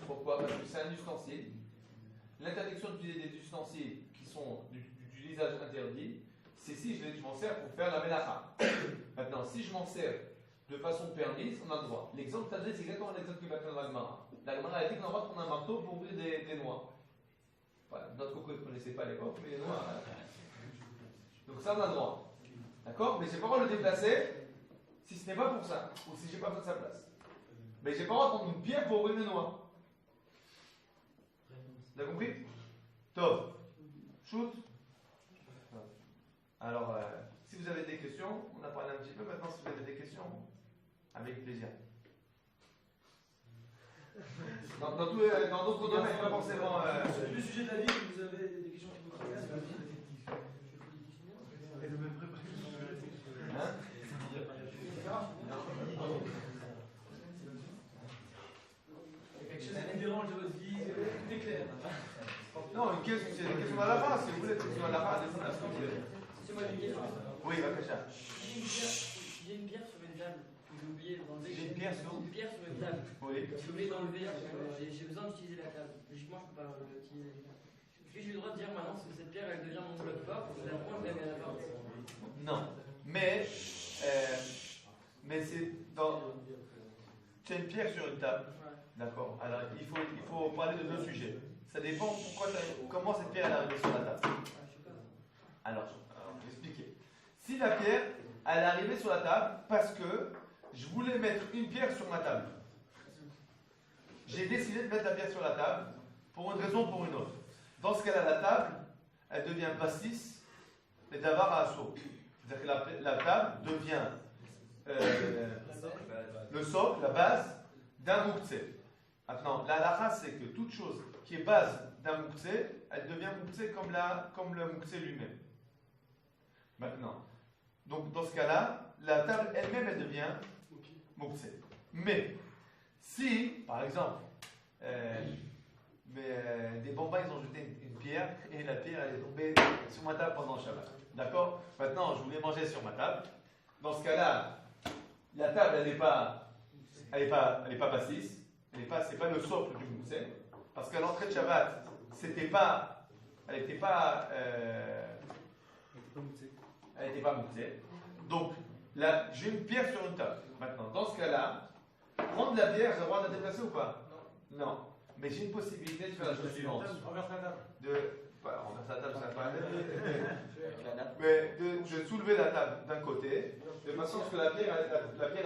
Pourquoi? Parce que c'est un ustensile. L'interdiction d'utiliser des ustensiles qui sont d'utilisage interdit, c'est si je m'en sers pour faire la mélacha. Maintenant, si je m'en sers de façon permise, on a le droit. L'exemple que tu as donné, c'est exactement l'exemple qui va faire dans la Gemara. La Gemara a dit qu'on a le droit de prendre un marteau pour ouvrir des noix. Enfin, notre coco ne connaissait pas à l'époque, mais les noix. Donc ça, on a le droit. D'accord? Mais j'ai pas le droit de le déplacer si ce n'est pas pour ça, ou si j'ai pas besoin de sa place. Mais j'ai pas le droit de prendre une pierre pour ouvrir des noix. Vous avez compris? Top. Shoot. Alors, si vous avez des questions, on a parlé un petit peu. Maintenant, si vous avez des questions, avec plaisir. Dans d'autres domaines, pas forcément. Le sujet de la vie, vous avez des questions qui vous intéressent? Hein? Quelque chose qui vous dérange de votre vie, tout est clair. Non, c'est des questions à la fin. Si vous voulez, des questions à la fin, C'est moi une question. oui, Bakacha. J'ai une pierre sur une table que j'ai oublié d'enlever. J'ai une pierre sur une table. Oui. J'ai oublié d'enlever. J'ai besoin d'utiliser la table. Logiquement, je ne peux pas l'utiliser. Est-ce que j'ai le droit de dire maintenant que cette pierre elle devient mon bloc fort? Je la prends, je la mets à la porte. Non. Mais c'est dans. Tu as une pierre sur une table. D'accord. Alors, il faut parler de deux sujets. Ça dépend comment cette pierre est arrivée sur la table. Alors, je vais expliquer. Si la pierre, elle est arrivée sur la table parce que je voulais mettre une pierre sur ma table. J'ai décidé de mettre la pierre sur la table pour une raison ou pour une autre. Dans ce cas-là, la table, elle devient bassis et d'avar à assaut. C'est-à-dire que la table devient le socle, la base d'un mouktsé. Maintenant, la halakha, c'est que toute chose qui est base d'un mouktsé, elle devient mouktsé comme le mouktsé lui-même. Maintenant, donc dans ce cas-là, la table elle-même, elle devient mouktsé. Mais, si, par exemple, des bambins, ils ont jeté une pierre, et la pierre, elle est tombée sur ma table pendant le Shabbat. D'accord? Maintenant, je voulais manger sur ma table. Dans ce cas-là, la table, elle n'est pas bassis. C'est pas le socle du mouktsé. parce qu'à l'entrée de Shabbat, elle n'était pas moutée. Donc, là, j'ai une pierre sur une table. Maintenant, dans ce cas-là, prendre la pierre, j'ai le droit de la déplacer ou pas? Non. Mais j'ai une possibilité de faire la chose suivante. Renverser la table, ça va pas. Mais de soulever la table d'un côté, de façon à ce que la pierre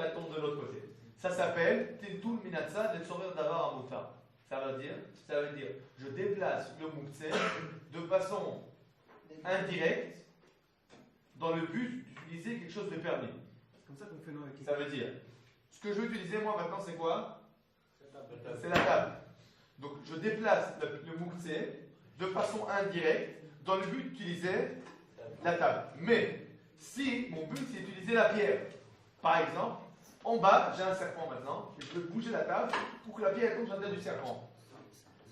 elle tombe de l'autre côté. Ça s'appelle Tintul Minatsa de Tsorer Davar Amuta. Ça veut dire, je déplace le mouktsé de façon indirecte dans le but d'utiliser quelque chose de permis. C'est comme ça qu'on fait nous avec les. Ça veut dire, ce que je veux utiliser moi maintenant c'est quoi? C'est la table. Donc je déplace le mouktsé de façon indirecte dans le but d'utiliser la table. Mais si mon but c'est d'utiliser la pierre, par exemple, en bas j'ai un serpent maintenant, et je peux bouger la table pour que la pierre tombe sur la tête du serpent.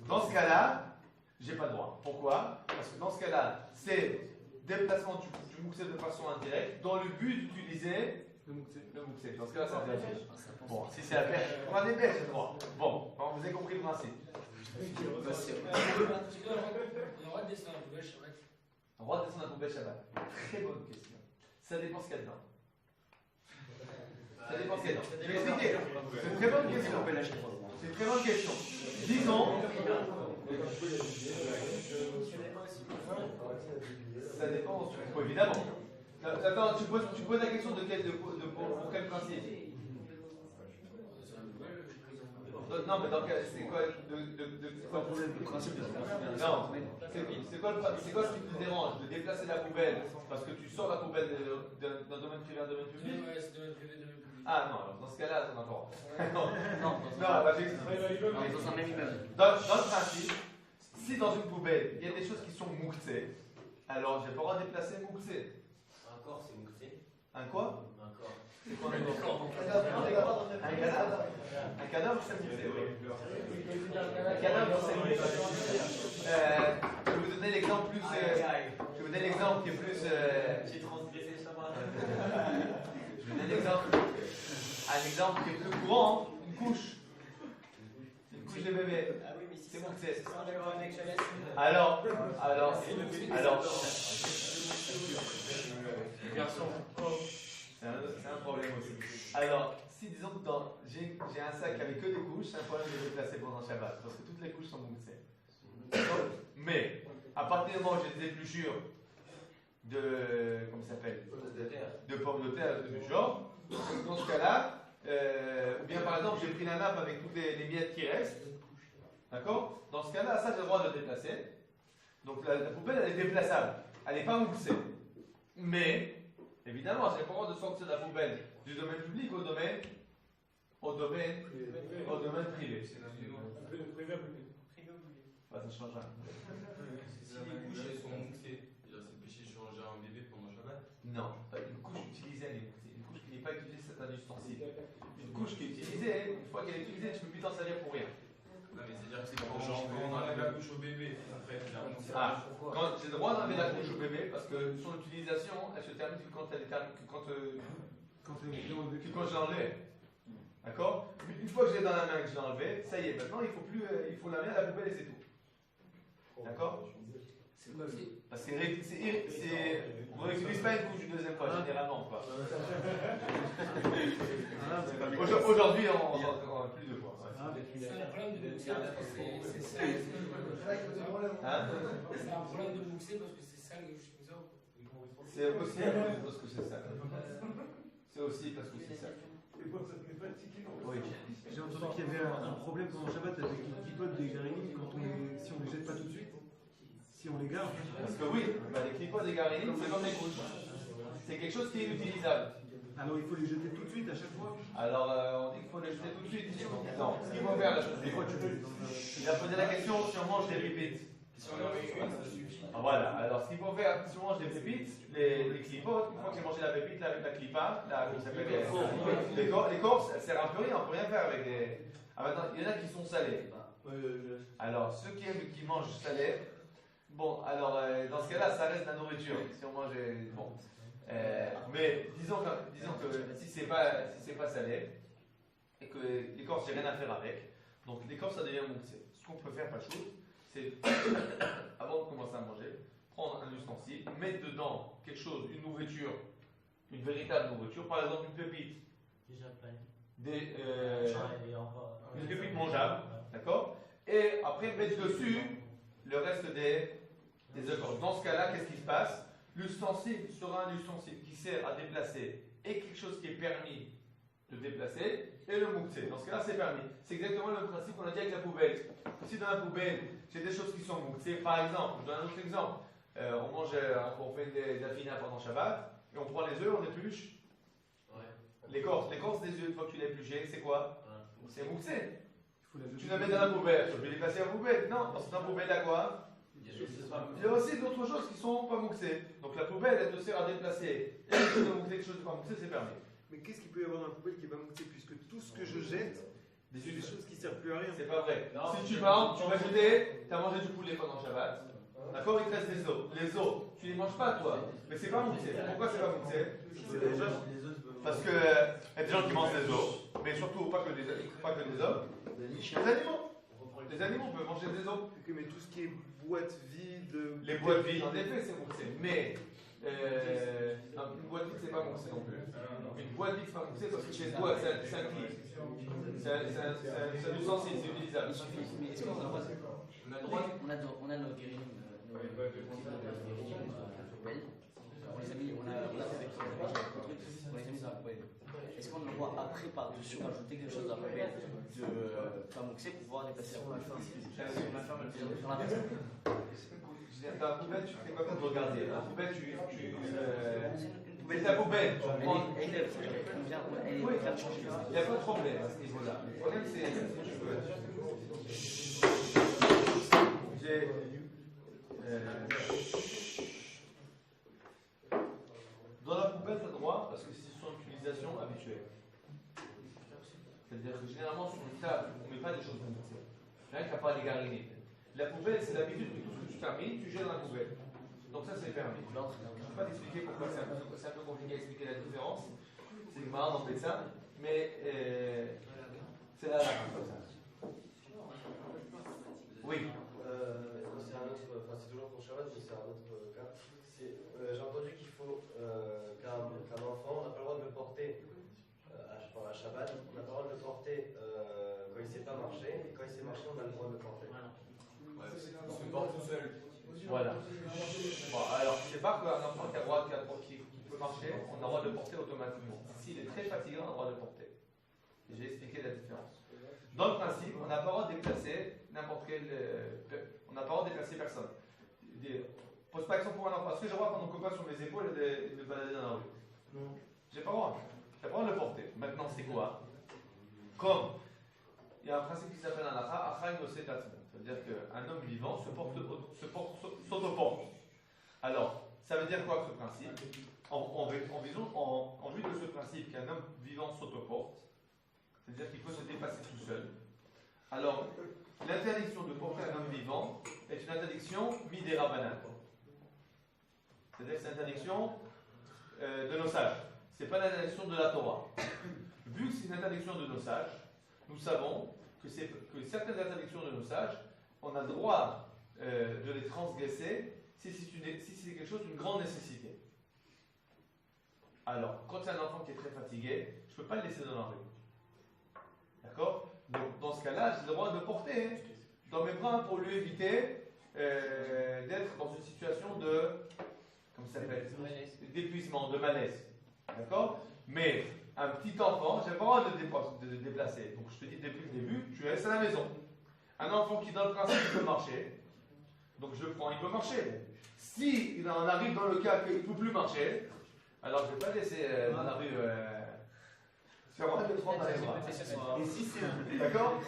Dans ce cas-là, j'ai pas le droit. Pourquoi? Parce que dans ce cas-là, c'est déplacement du mouktsé de façon indirecte dans le but d'utiliser le mouktsé. Dans ce cas-là, ça veut dire. Bon, si c'est la pierre, on a des bêtes, j'ai le droit. Bon, vous avez compris le principe. On a le droit de descendre la poubelle Shabbat. On va descendre la poubelle Shabbat. Très bonne question. Ça dépend ce qu'il y a dedans. Ça dépend ce qu'il y a dedans. Je vais expliquer. C'est une très bonne question. C'est une très bonne question. Disons. Ça dépend, évidemment. Attends, tu poses la question pour quel principe? Non, mais c'est quoi le principe de non, c'est quoi ce qui te dérange de déplacer la poubelle parce que tu sors la poubelle d'un domaine privé à un domaine public? Ouais, c'est domaine privé, domaine public. Ah non, alors dans ce cas-là, c'est encore. Non, dans un même immeuble. Dans le principe, si dans une poubelle il y a des choses qui sont mouktsées, alors j'ai pas le droit de déplacer mouktsé. Un corps, c'est mouktsé. Un quoi? Un corps. C'est quoi un corps? Un cadavre? Un cadavre, c'est mouktsé, oui. Un cadavre, c'est mouktsé. Je vais vous donner l'exemple plus. Je vais vous donner l'exemple qui est plus. J'ai transgressé Shabbat. Je vais vous donner un exemple qui est plus courant, une couche. Une couche de bébé. Ah oui, mais si C'est mouktsé. c'est un d'accord avec Shabbat. Alors. C'est un problème aussi. Alors, si disons que j'ai un sac avec que des couches, c'est un problème de déplacer pendant Shabbat, parce que toutes les couches sont moussées. Mais, à partir du moment où j'ai des épluchures de. Comment ça s'appelle? De pommes de terre, de genre, dans ce cas-là, ou bien par exemple, j'ai pris la nappe avec toutes les miettes qui restent, d'accord? Dans ce cas-là, ça j'ai le droit de le déplacer. Donc la poubelle, elle est déplaçable. Elle n'est pas moussée. Mais, évidemment, j'ai pas le droit de sortir la poubelle du domaine public au domaine privé. Bah, ça change rien. Si les couches elles sont mouxées, c'est péché de changer un bébé pendant Shabbat? Non, une couche utilisée, elle est moussée. Une couche qui n'est pas utilisée, c'est un ustensile. Une couche qui est utilisée, une fois qu'elle est utilisée, tu ne peux plus t'en servir pour rien. Non, mais c'est-à-dire que c'est quand on enlève la couche au bébé, en fait. Quand j'ai le droit d'enlever la couche au bébé, parce que son utilisation, elle se termine que quand je l'ai enlevée. D'accord? Une fois que je l'ai dans la main et que je l'ai enlevé, ça y est, maintenant il faut la mettre à la poubelle et c'est tout. D'accord? Parce que on ne réutilise pas une couche une deuxième fois, généralement. Quoi. Aujourd'hui, on en plus de fois. C'est un problème de boxer parce que c'est sale. C'est un problème de boxer parce que c'est sale et je suis comme ça. C'est aussi parce que c'est ça. C'est aussi parce que c'est ça. Oui. J'ai entendu qu'il y avait un problème pendant Shabbat avec les clipotes des garini si on les jette pas tout de suite, si on les garde. Parce que oui, les clipotes des garini, c'est comme les couches. C'est quelque chose qui est utilisable. Alors il faut les jeter tout de suite à chaque fois. Alors on dit qu'il faut les jeter tout de suite. Non, ce qu'il faut faire, il a posé la question si on mange des pépites. Voilà, alors ce qu'il faut faire, si on mange des pépites, les clipotes, une fois que j'ai mangé la pépite avec la clipa, comment ça s'appelle les corses, elles servent un peu rien, on ne peut rien faire avec des. Ah, maintenant, il y en a qui sont salés. Alors ceux qui mangent salé, bon, alors dans ce cas-là, ça reste de la nourriture. Si on mange. Bon. Mais disons que si c'est pas salé, et que l'écorce, j'ai rien à faire avec, donc l'écorce, ça devient moussé. ce qu'on peut faire, pas chose, c'est, avant de commencer à manger, prendre un ustensile, mettre dedans quelque chose, une nourriture, une véritable nourriture, par exemple une pépite, Déjà plein. une pépite mangeable, d'accord? Et après mettre dessus le reste des écorces. Dans ce cas-là, qu'est-ce qui se passe? L'ustensile sera un ustensile qui sert à déplacer et quelque chose qui est permis de déplacer et le mouktsé. Dans ce cas-là, c'est permis. C'est exactement le même principe qu'on a dit avec la poubelle. Si dans la poubelle, j'ai des choses qui sont mouktsé, par exemple, je donne un autre exemple. On fait de la fina pendant Shabbat et on prend les œufs, on épluche l'écorce. L'écorce des œufs, une fois que tu l'as épluché, c'est quoi? C'est mouktsé. Tu la mets dans la poubelle, tu peux les passer à la poubelle. Non, dans la poubelle, il y a quoi? Il y a aussi d'autres choses qui ne sont pas mouxées. Donc la poubelle, elle te sert à déplacer. Et quelque chose de mouxé, quelque chose de pas mouxé, c'est permis. Mais qu'est-ce qu'il peut y avoir dans la poubelle qui est pas mouxé, puisque tout ce que je jette, c'est des choses qui ne servent plus à rien. C'est pas vrai. Si tu vas jeter, tu as mangé du poulet pendant Shabbat. D'accord, il te reste des os. Les os, tu les manges pas toi. Mais c'est pas mouxé. Pourquoi c'est pas mouxé? Parce que y a des gens qui mangent les os. Mais surtout pas que des hommes. Les animaux. Les animaux peuvent manger des os. Mais tout ce qui est boîte vide. Les boîtes vides, en effet, c'est mouxé. Mais non, une boîte vide, c'est pas mouxé non plus. Une boîte vide, c'est pas mouxé parce que chez toi, c'est un kit. C'est du sensible, c'est utilisable. Mais est-ce qu'on a le droit on a nos guérilles, on les a mis, on a fait avec le truc, on les a mis dans la poêle. Est-ce qu'on a le droit après par-dessus rajouter quelque chose dans la poêle de pas mouxer pour pouvoir dépasser la poêle? Dans la poubelle, tu fais quoi quand tu regardes? Dans la poubelle, mais ta poubelle, tu prends. Elle est faire changer. Il n'y a pas de problème à ce niveau-là. Le problème, c'est si tu veux. Dans la poubelle, tu as le droit parce que c'est son utilisation habituelle. C'est-à-dire que généralement, sur une table, on ne met pas des choses mouxées. Là, il n'y a pas des garinés. La poubelle, c'est l'habitude que tout ce que tu termines, tu jettes dans la poubelle. Donc ça, c'est permis. Je ne vais pas t'expliquer pourquoi c'est un peu compliqué à expliquer la différence. C'est marrant d'en fait ça, mais c'est là comme ça. Oui. C'est toujours pour Shabbat, mais c'est un autre cas. J'ai entendu qu'il faut qu'un enfant n'a pas le droit de le porter à Shabbat, on n'a pas le droit de le porter quand il ne sait pas marcher, et quand il sait marcher, on a le droit de le porter. Ouais, il se porte tout seul. Voilà. Bon, alors, c'est pas qu'un enfant qui peut marcher, on a le droit de le porter automatiquement. S'il est très fatigué, on a le droit de le porter. J'ai expliqué la différence. Dans le principe, on n'a pas le droit de déplacer n'importe quel. On n'a pas le droit de déplacer personne. Pose pas exemple pour un enfant. Est-ce que j'ai le droit de prendre mon copain sur mes épaules et de le balader dans la rue? Non. J'ai pas le droit. J'ai pas le droit de le porter. Maintenant, c'est quoi? Comme il y a un principe qui s'appelle un akha, akha inosetatmo. C'est-à-dire qu'un homme vivant s'autoporte. Alors, ça veut dire quoi ce principe? En vue de ce principe qu'un homme vivant s'autoporte, c'est-à-dire qu'il peut se dépasser tout seul. Alors, l'interdiction de porter un homme vivant est une interdiction midera banane. C'est-à-dire que c'est une interdiction de nos sages. Ce n'est pas l'interdiction de la Torah. Vu que c'est une interdiction de nos sages, nous savons que certaines interdictions de nos sages, on a le droit de les transgresser si c'est quelque chose d'une grande nécessité. Alors, quand c'est un enfant qui est très fatigué, je ne peux pas le laisser dans la rue. D'accord? Donc, dans ce cas-là, j'ai le droit de le porter dans mes bras pour lui éviter d'être dans une situation de, comment ça s'appelle, d'épuisement, de malaise. D'accord? Mais un petit enfant, j'ai pas le droit de le déplacer. Donc je te dis depuis le début, tu restes à la maison. Un enfant qui dans le principe peut marcher, donc je le prends, il peut marcher. Si il en arrive dans le cas qu'il ne peut plus marcher, alors je ne vais pas le laisser dans la rue. C'est vrai de le prendre dans les bras. Et si c'est d'accord?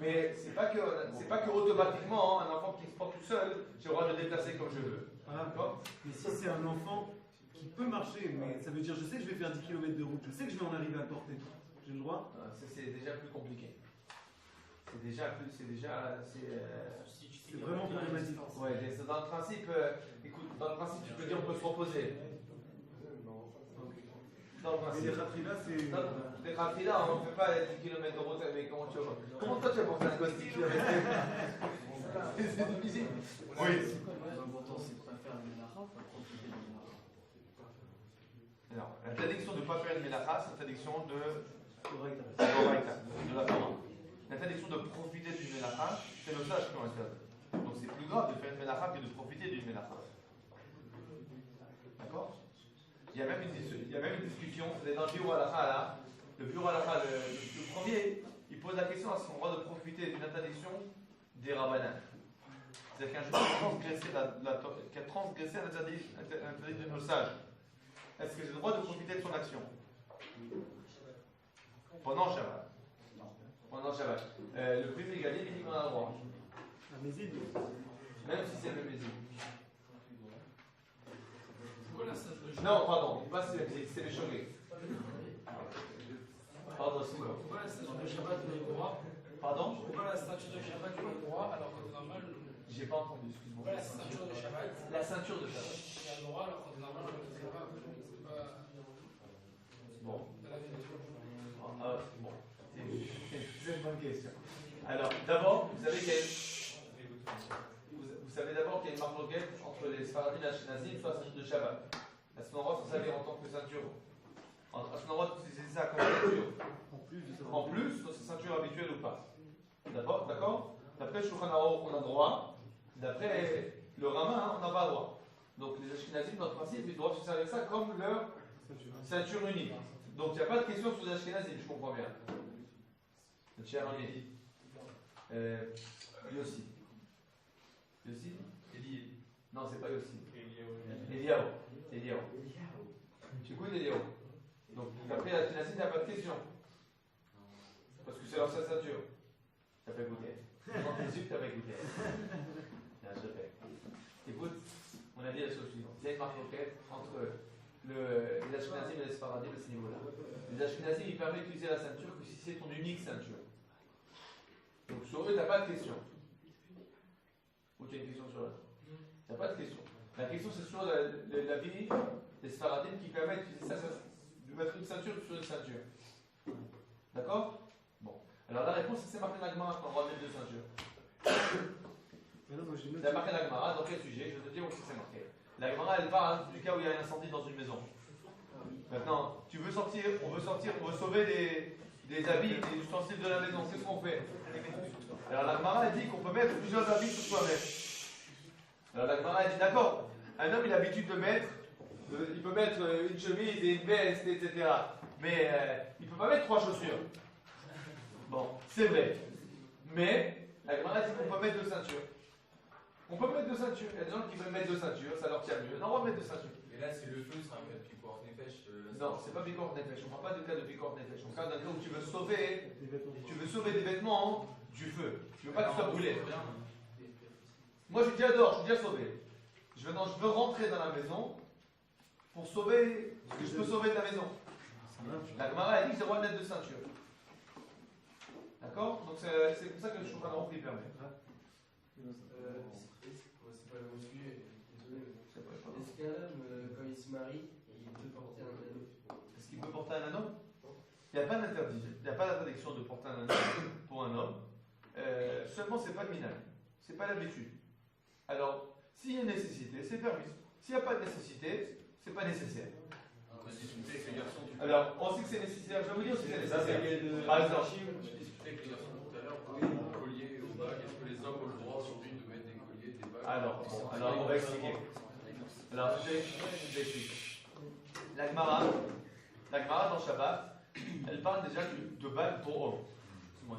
Mais c'est pas que automatiquement, un enfant qui se porte tout seul, j'ai le droit de le déplacer comme je veux. D'accord? Mais si c'est un enfant qui peut marcher, mais ça veut dire je sais que je vais faire 10 km de route, je sais que je vais en arriver à le porter. J'ai le droit? C'est déjà plus compliqué. C'est vraiment problématique. Ouais, dans le principe, écoute, dans le principe, tu peux dire on peut se reposer. Mais les Khatrila, c'est. Les Khatrila, on ne fait pas les 10 km de route avec comment tu vas. Comment toi tu as pensé à quoi 10 km? C'est difficile. Oui. L'important, c'est de ne pas faire une mélacha, pas profiter de la mélacha. Alors, l'interdiction de ne pas faire une mélacha, c'est l'interdiction de l'oraïta, de la Torah. L'interdiction de profiter d'une mélacha, c'est le sage qui en interdit. Donc c'est plus grave de faire une mélacha que de profiter d'une mélacha. D'accord? Il y a même une discussion, c'est dans le bureau halakha là. Le bureau halakha, le premier, il pose la question à son droit de profiter d'une interdiction des rabbanan. C'est-à-dire qu'un juif qui a transgressé l'interdit de nos sages. Est-ce que j'ai le droit de profiter de son action? Pendant Shabbat. Pendant Shabbat. Le plus égalé, il dit qu'on a le droit. Un méside. Même si c'est le méside. Non, Non, pardon, c'est le chogé. Pardon, c'est quoi? pourquoi la statue de Shabbat on a le droit? Pardon? Pourquoi la statue de Shabbat on a le droit alors qu'en normal. J'ai pas entendu, excuse-moi. Pourquoi la ceinture de Shabbat La ceinture de Shabbat. on a le droit alors qu'en normal on ne le pas. C'est pas. Bon. Dans la vie de tous les jours. Bon. C'est une bonne question. Alors, d'abord, vous savez qu'il y a une marloquette entre les Sfaradim et les Ashkenazim sur la ceinture de Shabbat. À ce moment-là, vous savez en tant que ceinture. À ce moment-là, vous utilisez ça comme ceinture. En plus, dans cette ceinture habituelle ou pas. D'accord? D'après Shulchan Aruch, on a droit. D'après le Rama, on n'a pas droit. Donc les Ashkenazim, dans le principe, ils doivent se servir ça comme leur ceinture unique. Donc il n'y a pas de question sur les Ashkenazim, je comprends bien. Le cher ami. Yossi. Yossi? Non, c'est pas Yossi. Eliyahu. Tu écoutes Eliyahu. Donc d'après les Ashkenazim, il n'y a pas de question. Parce que c'est leur seule ceinture. T'as pas écouté. Quand tu dis que t'as pas écouté. Non, je répète. Écoute, on a dit la chose suivante. Il y a une marque entre les Ashkenazim et les Sfaradim à ce niveau-là. Les Ashkenazim, ils permettent d'utiliser la ceinture que si c'est ton unique ceinture. Donc sur eux, t'as pas de question. Ou tu as une question sur eux? T'as pas de question. La question, c'est sur la vie des Sfaradim qui permettent d'utiliser ça, de mettre une ceinture sur une ceinture. D'accord? Bon. Alors la réponse, c'est marqué dans la Gemara qu'on va mettre deux ceintures. C'est marqué dans la Gemara, dans quel sujet? Je vais te dire où c'est marqué. La Gemara, elle parle du cas où il y a un incendie dans une maison. Maintenant, tu veux sortir, on veut sauver des habits, des ustensiles de la maison. Qu'est-ce qu'on fait? Alors la Gemara, elle dit qu'on peut mettre plusieurs habits sur soi-même. Alors la Gemara, elle dit d'accord, un homme, il a l'habitude de mettre, il peut mettre une chemise et une veste, etc. Mais il ne peut pas mettre 3 chaussures. Bon, c'est vrai. Mais la Gemara dit qu'on peut mettre 2 ceintures. On peut mettre 2 ceintures. Il y a des gens qui veulent mettre 2 ceintures, ça leur tient mieux. Non, on va mettre 2 ceintures. Et là, c'est le feu, c'est un cas de Picor Nefesh. Non, c'est pas Picor Nefesh. On ne parle pas de cas de Picor Nefesh. On parle d'un cas où tu veux sauver des vêtements du feu. Tu veux pas que ça soit brûlé. Moi, je suis déjà dehors, je suis déjà sauvé. Je veux rentrer dans la maison pour sauver ce que je peux sauver de la maison. La Gemara a dit que j'ai le droit de mettre 2 ceintures. D'accord? Donc c'est comme ça que le Shulchan Aruch lui permet. C'est pas le bon sujet. Est-ce qu'un homme, quand il se marie, il peut porter un anneau? Est-ce qu'il peut porter un anneau? Il n'y a pas d'interdit. Il n'y a pas d'interdiction de porter un anneau pour un homme. Seulement, c'est pas le minag. C'est pas l'habitude. Alors, s'il y a une nécessité, c'est permis. S'il n'y a pas de nécessité, c'est pas nécessaire. Alors, on sait que c'est nécessaire. Je vais vous dire si c'est nécessaire. Par exemple, Je discutais avec les garçons tout à l'heure par rapport aux colliers et aux bagues. Est-ce que les hommes ont le droit aujourd'hui de mettre des colliers, des bagues? alors on va expliquer. Alors, je vais expliquer. La Gemara dans Shabbat, elle parle déjà de bagues pour hommes.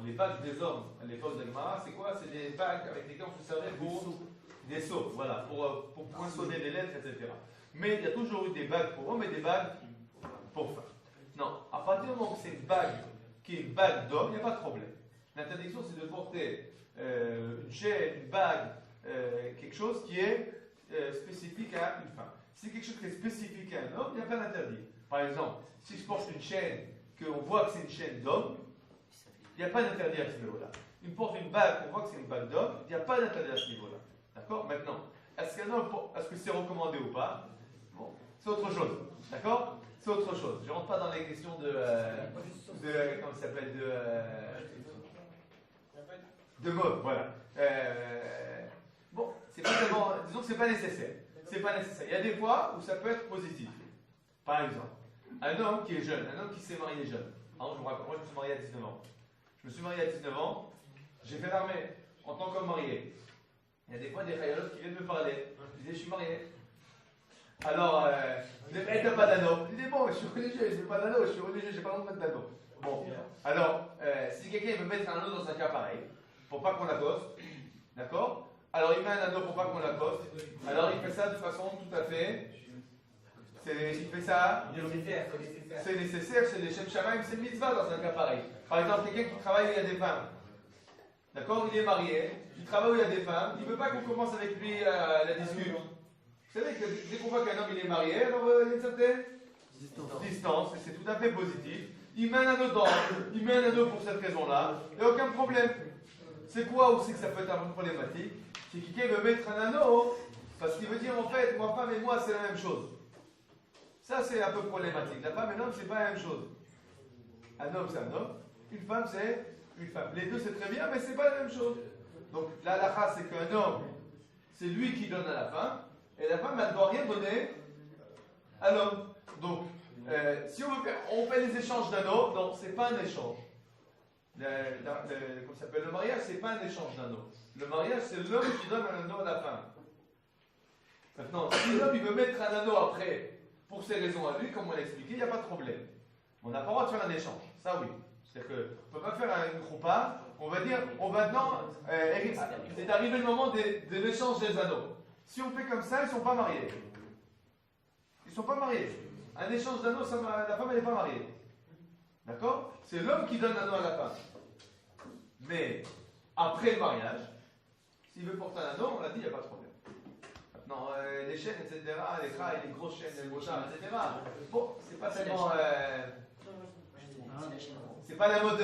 Les bagues des hommes à l'époque de la Gemara, c'est quoi? C'est des bagues avec lesquelles on se servait pour des seaux, voilà, pour poinçonner les lettres, etc. Mais il y a toujours eu des bagues pour hommes et des bagues pour femmes. Non, à partir du moment où c'est une bague qui est une bague d'homme, il n'y a pas de problème. L'interdiction, c'est de porter une chaîne, une bague, quelque chose qui est spécifique à une femme. Si c'est quelque chose qui est spécifique à un homme, il n'y a pas d'interdit. Par exemple, si je porte une chaîne, qu'on voit que c'est une chaîne d'homme, il n'y a pas d'interdit à ce niveau-là. Il me porte une bague, on voit que c'est une bague d'homme, il n'y a pas d'interdit à ce niveau-là. D'accord? Maintenant, est-ce que c'est recommandé ou pas? Bon, c'est autre chose. D'accord? c'est autre chose. Je ne rentre pas dans les questions comment ça s'appelle, de mode, voilà. Bon, c'est pas tellement, disons que c'est pas nécessaire. C'est pas nécessaire. Il y a des fois où ça peut être positif. Par exemple, un homme qui est jeune, un homme qui s'est marié jeune. Par exemple, je vous raconte, moi je me suis marié à 19 ans. Je me suis marié à 19 ans, j'ai fait l'armée en tant qu'homme marié. Il y a des fois des khayalotes qui viennent me parler. Je disais, je suis marié. Alors, t'as pas d'anneau. Je dis, bon, je suis religieux, j'ai pas d'anneau, je suis religieux, j'ai pas le droit de mettre d'anneau. Bon, alors, si quelqu'un veut mettre un anneau dans un cas pareil, pour pas qu'on l'accoste, d'accord? Alors, il met un anneau pour pas qu'on l'accoste. Alors, il fait ça de façon tout à fait. Il fait ça. C'est nécessaire, c'est des Shem Shamaim, c'est mitzvah dans un cas pareil. Par exemple, quelqu'un qui travaille où il y a des femmes. D'accord? Il est marié, il travaille où il y a des femmes, il ne veut pas qu'on commence avec lui la discussion. Vous savez que dès qu'on voit qu'un homme il est marié, alors il y a une certaine distance, et c'est tout à fait positif. Il met un anneau dedans, il met un anneau pour cette raison-là, il n'y a aucun problème. C'est quoi aussi que ça peut être un peu problématique? C'est que quelqu'un veut mettre un anneau, parce qu'il veut dire en fait, ma femme et moi c'est la même chose. Ça c'est un peu problématique. La femme et l'homme c'est pas la même chose. Un homme c'est un homme, une femme c'est une femme. Les deux c'est très bien, mais c'est pas la même chose. Donc la halakha c'est qu'un homme, c'est lui qui donne à la femme, et la femme elle ne doit rien donner à l'homme. Donc si on fait des échanges d'anneaux, donc c'est pas un échange. Comme ça s'appelle le mariage, c'est pas un échange d'anneaux. Le mariage c'est l'homme qui donne un anneau à la femme. Maintenant, si l'homme il veut mettre un anneau après, pour ses raisons à lui, comme on l'a expliqué, il n'y a pas de problème. On n'a pas le droit de faire un échange, ça oui. C'est-à-dire qu'on ne peut pas faire une choupa, on va dire, on va maintenant, c'est arrivé le moment de l'échange des anneaux. Si on fait comme ça, ils ne sont pas mariés. Ils ne sont pas mariés. Un échange d'anneaux, la femme elle n'est pas mariée. D'accord? C'est l'homme qui donne l'anneau à la femme. Mais, après le mariage, s'il veut porter un anneau, on l'a dit, il n'y a pas de problème. Maintenant, les chaînes, etc., les cras et les grosses chaînes, les gros chars, etc., bon, c'est pas tellement... c'est pas la mode,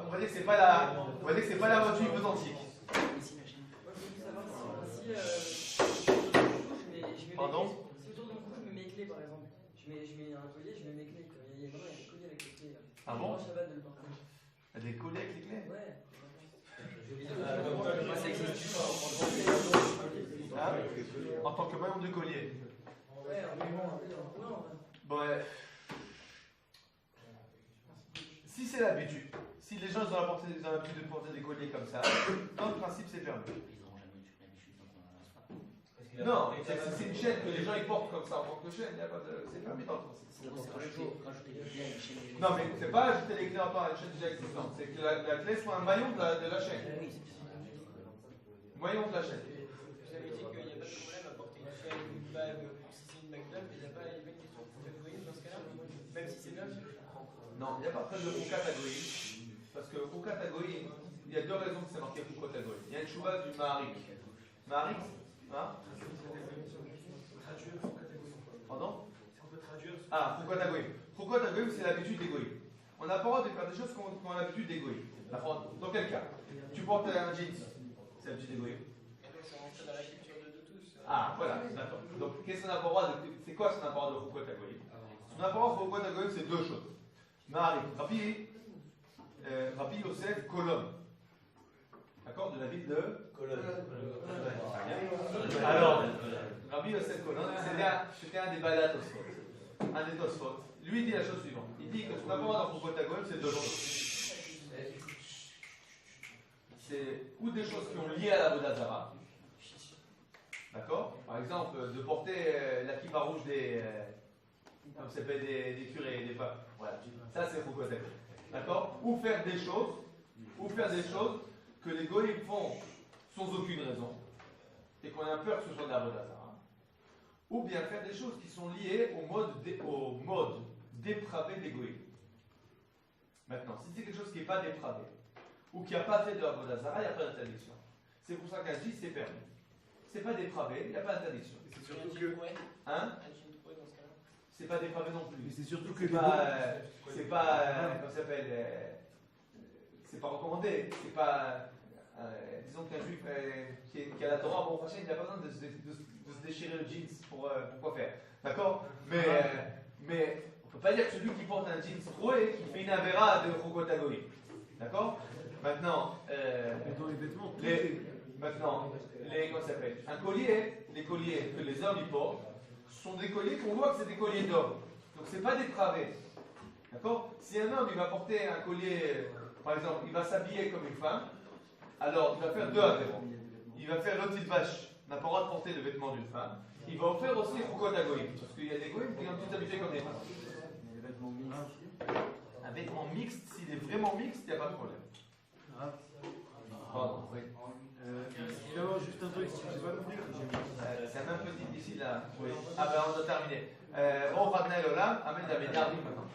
on va dire que c'est pas la, on va dire que c'est pas la mode juive authentique. Pardon? Si autour de mon cou, je mets mes clés par exemple. Je mets un collier, je mets mes clés. Il y a vraiment un collier avec les clés. Ah bon? Shabbat de le porter. Des colliers avec les clés? Ouais. Ça existe. Hein? En tant que membre du collier. Ouais, Bon, si c'est l'habitude, si les gens ont l'habitude de porter des colliers comme ça, dans le principe c'est permis. Non, c'est une chaîne que les gens ils portent comme ça en tant que chaîne, c'est permis dans le principe. Non, mais c'est pas ajouter les clés en temps à la chaîne déjà existante, c'est que la clé soit un maillon de la chaîne. Maillon de la chaîne. Vous avez dit qu'il n'y a pas de problème à porter une chaîne ou une bague pour si c'est une bague, mais il n'y a pas une question pour catégorie dans ce cas-là, même si c'est neuf. Non, il n'y a pas de catégorie, parce que au catégorie, il y a deux raisons que c'est marqué pour catégorie. Il y a une chouva du Maharik. Maharik, hein? Pardon? Ah, pourquoi t'agoïm? Pourquoi t'agoïm, c'est l'habitude d'égoïm. On n'a pas le droit de faire des choses qu'on a l'habitude d'égoïm. Dans quel cas? Tu portes un jeans, c'est l'habitude d'égoïm. Ah, voilà, d'accord. Donc, qu'est-ce qu'on n'a pas le droit de. C'est quoi ce qu'on n'a pas le droit de pourquoi t'agoïm? Ce qu'on n'a pas le droit de pourquoi t'agoïm, c'est deux choses. Maharik, Rabbi Yosef Kolom. D'accord? De la ville de Cologne. Alors, Rabbi Yosef Kolom, c'était un des balades Tosfot. Un des Tosfot. Lui dit la chose suivante. Il dit que ce qu'on n'a pas le droit dans pourquoi t'agoïm, c'est deux choses. C'est ou des choses qui ont lié à la Vodazara. D'accord? Par exemple, de porter la kippa rouge comme ça s'appelle des curés, des femmes. Voilà. Ça, c'est pourquoi t'agoïm. D'accord? Ou faire des choses que les goïms font sans aucune raison et qu'on a peur que ce soit de la Vodazara. Ou bien faire des choses qui sont liées au mode dépravé des goïms. Maintenant, si c'est quelque chose qui n'est pas dépravé ou qui n'a pas fait de la Vodazara, il n'y a pas d'interdiction. C'est pour ça qu'un gis, c'est permis. C'est pas dépravé, il n'y a pas d'interdiction. C'est surtout que. Hein? C'est pas dépravé non plus. C'est surtout que. C'est pas comment ça s'appelle, c'est pas recommandé. C'est pas. Disons qu'un juif qui a la Torah, bon, franchement, il n'a pas besoin de se déchirer le jeans pour quoi faire. D'accord? Mais on ne peut peut pas dire que celui qui porte un jeans troué, qui fait une avéra de Chokotagoi. D'accord? Maintenant, Dans les vêtements, comment ça s'appelle? Un collier, les colliers que les hommes y portent, sont des colliers qu'on voit que c'est des colliers d'hommes. Donc c'est pas des travées. D'accord? Si un homme il va porter un collier, par exemple, il va s'habiller comme une femme, alors il va faire deux avéros. Il va faire le petit vache, n'a pas le droit de porter le vêtement d'une femme. Il va en faire aussi Chokotagoi, parce qu'il y a des goïms qui ont tout habillé comme des femmes. Un vêtement mixte, s'il est vraiment mixte, il n'y a pas de problème. Pardon, oui. Juste un truc, j'ai pas compris. C'est un peu difficile là. Oui. Ah ben on a terminé. On va Olam, Amen David, maintenant.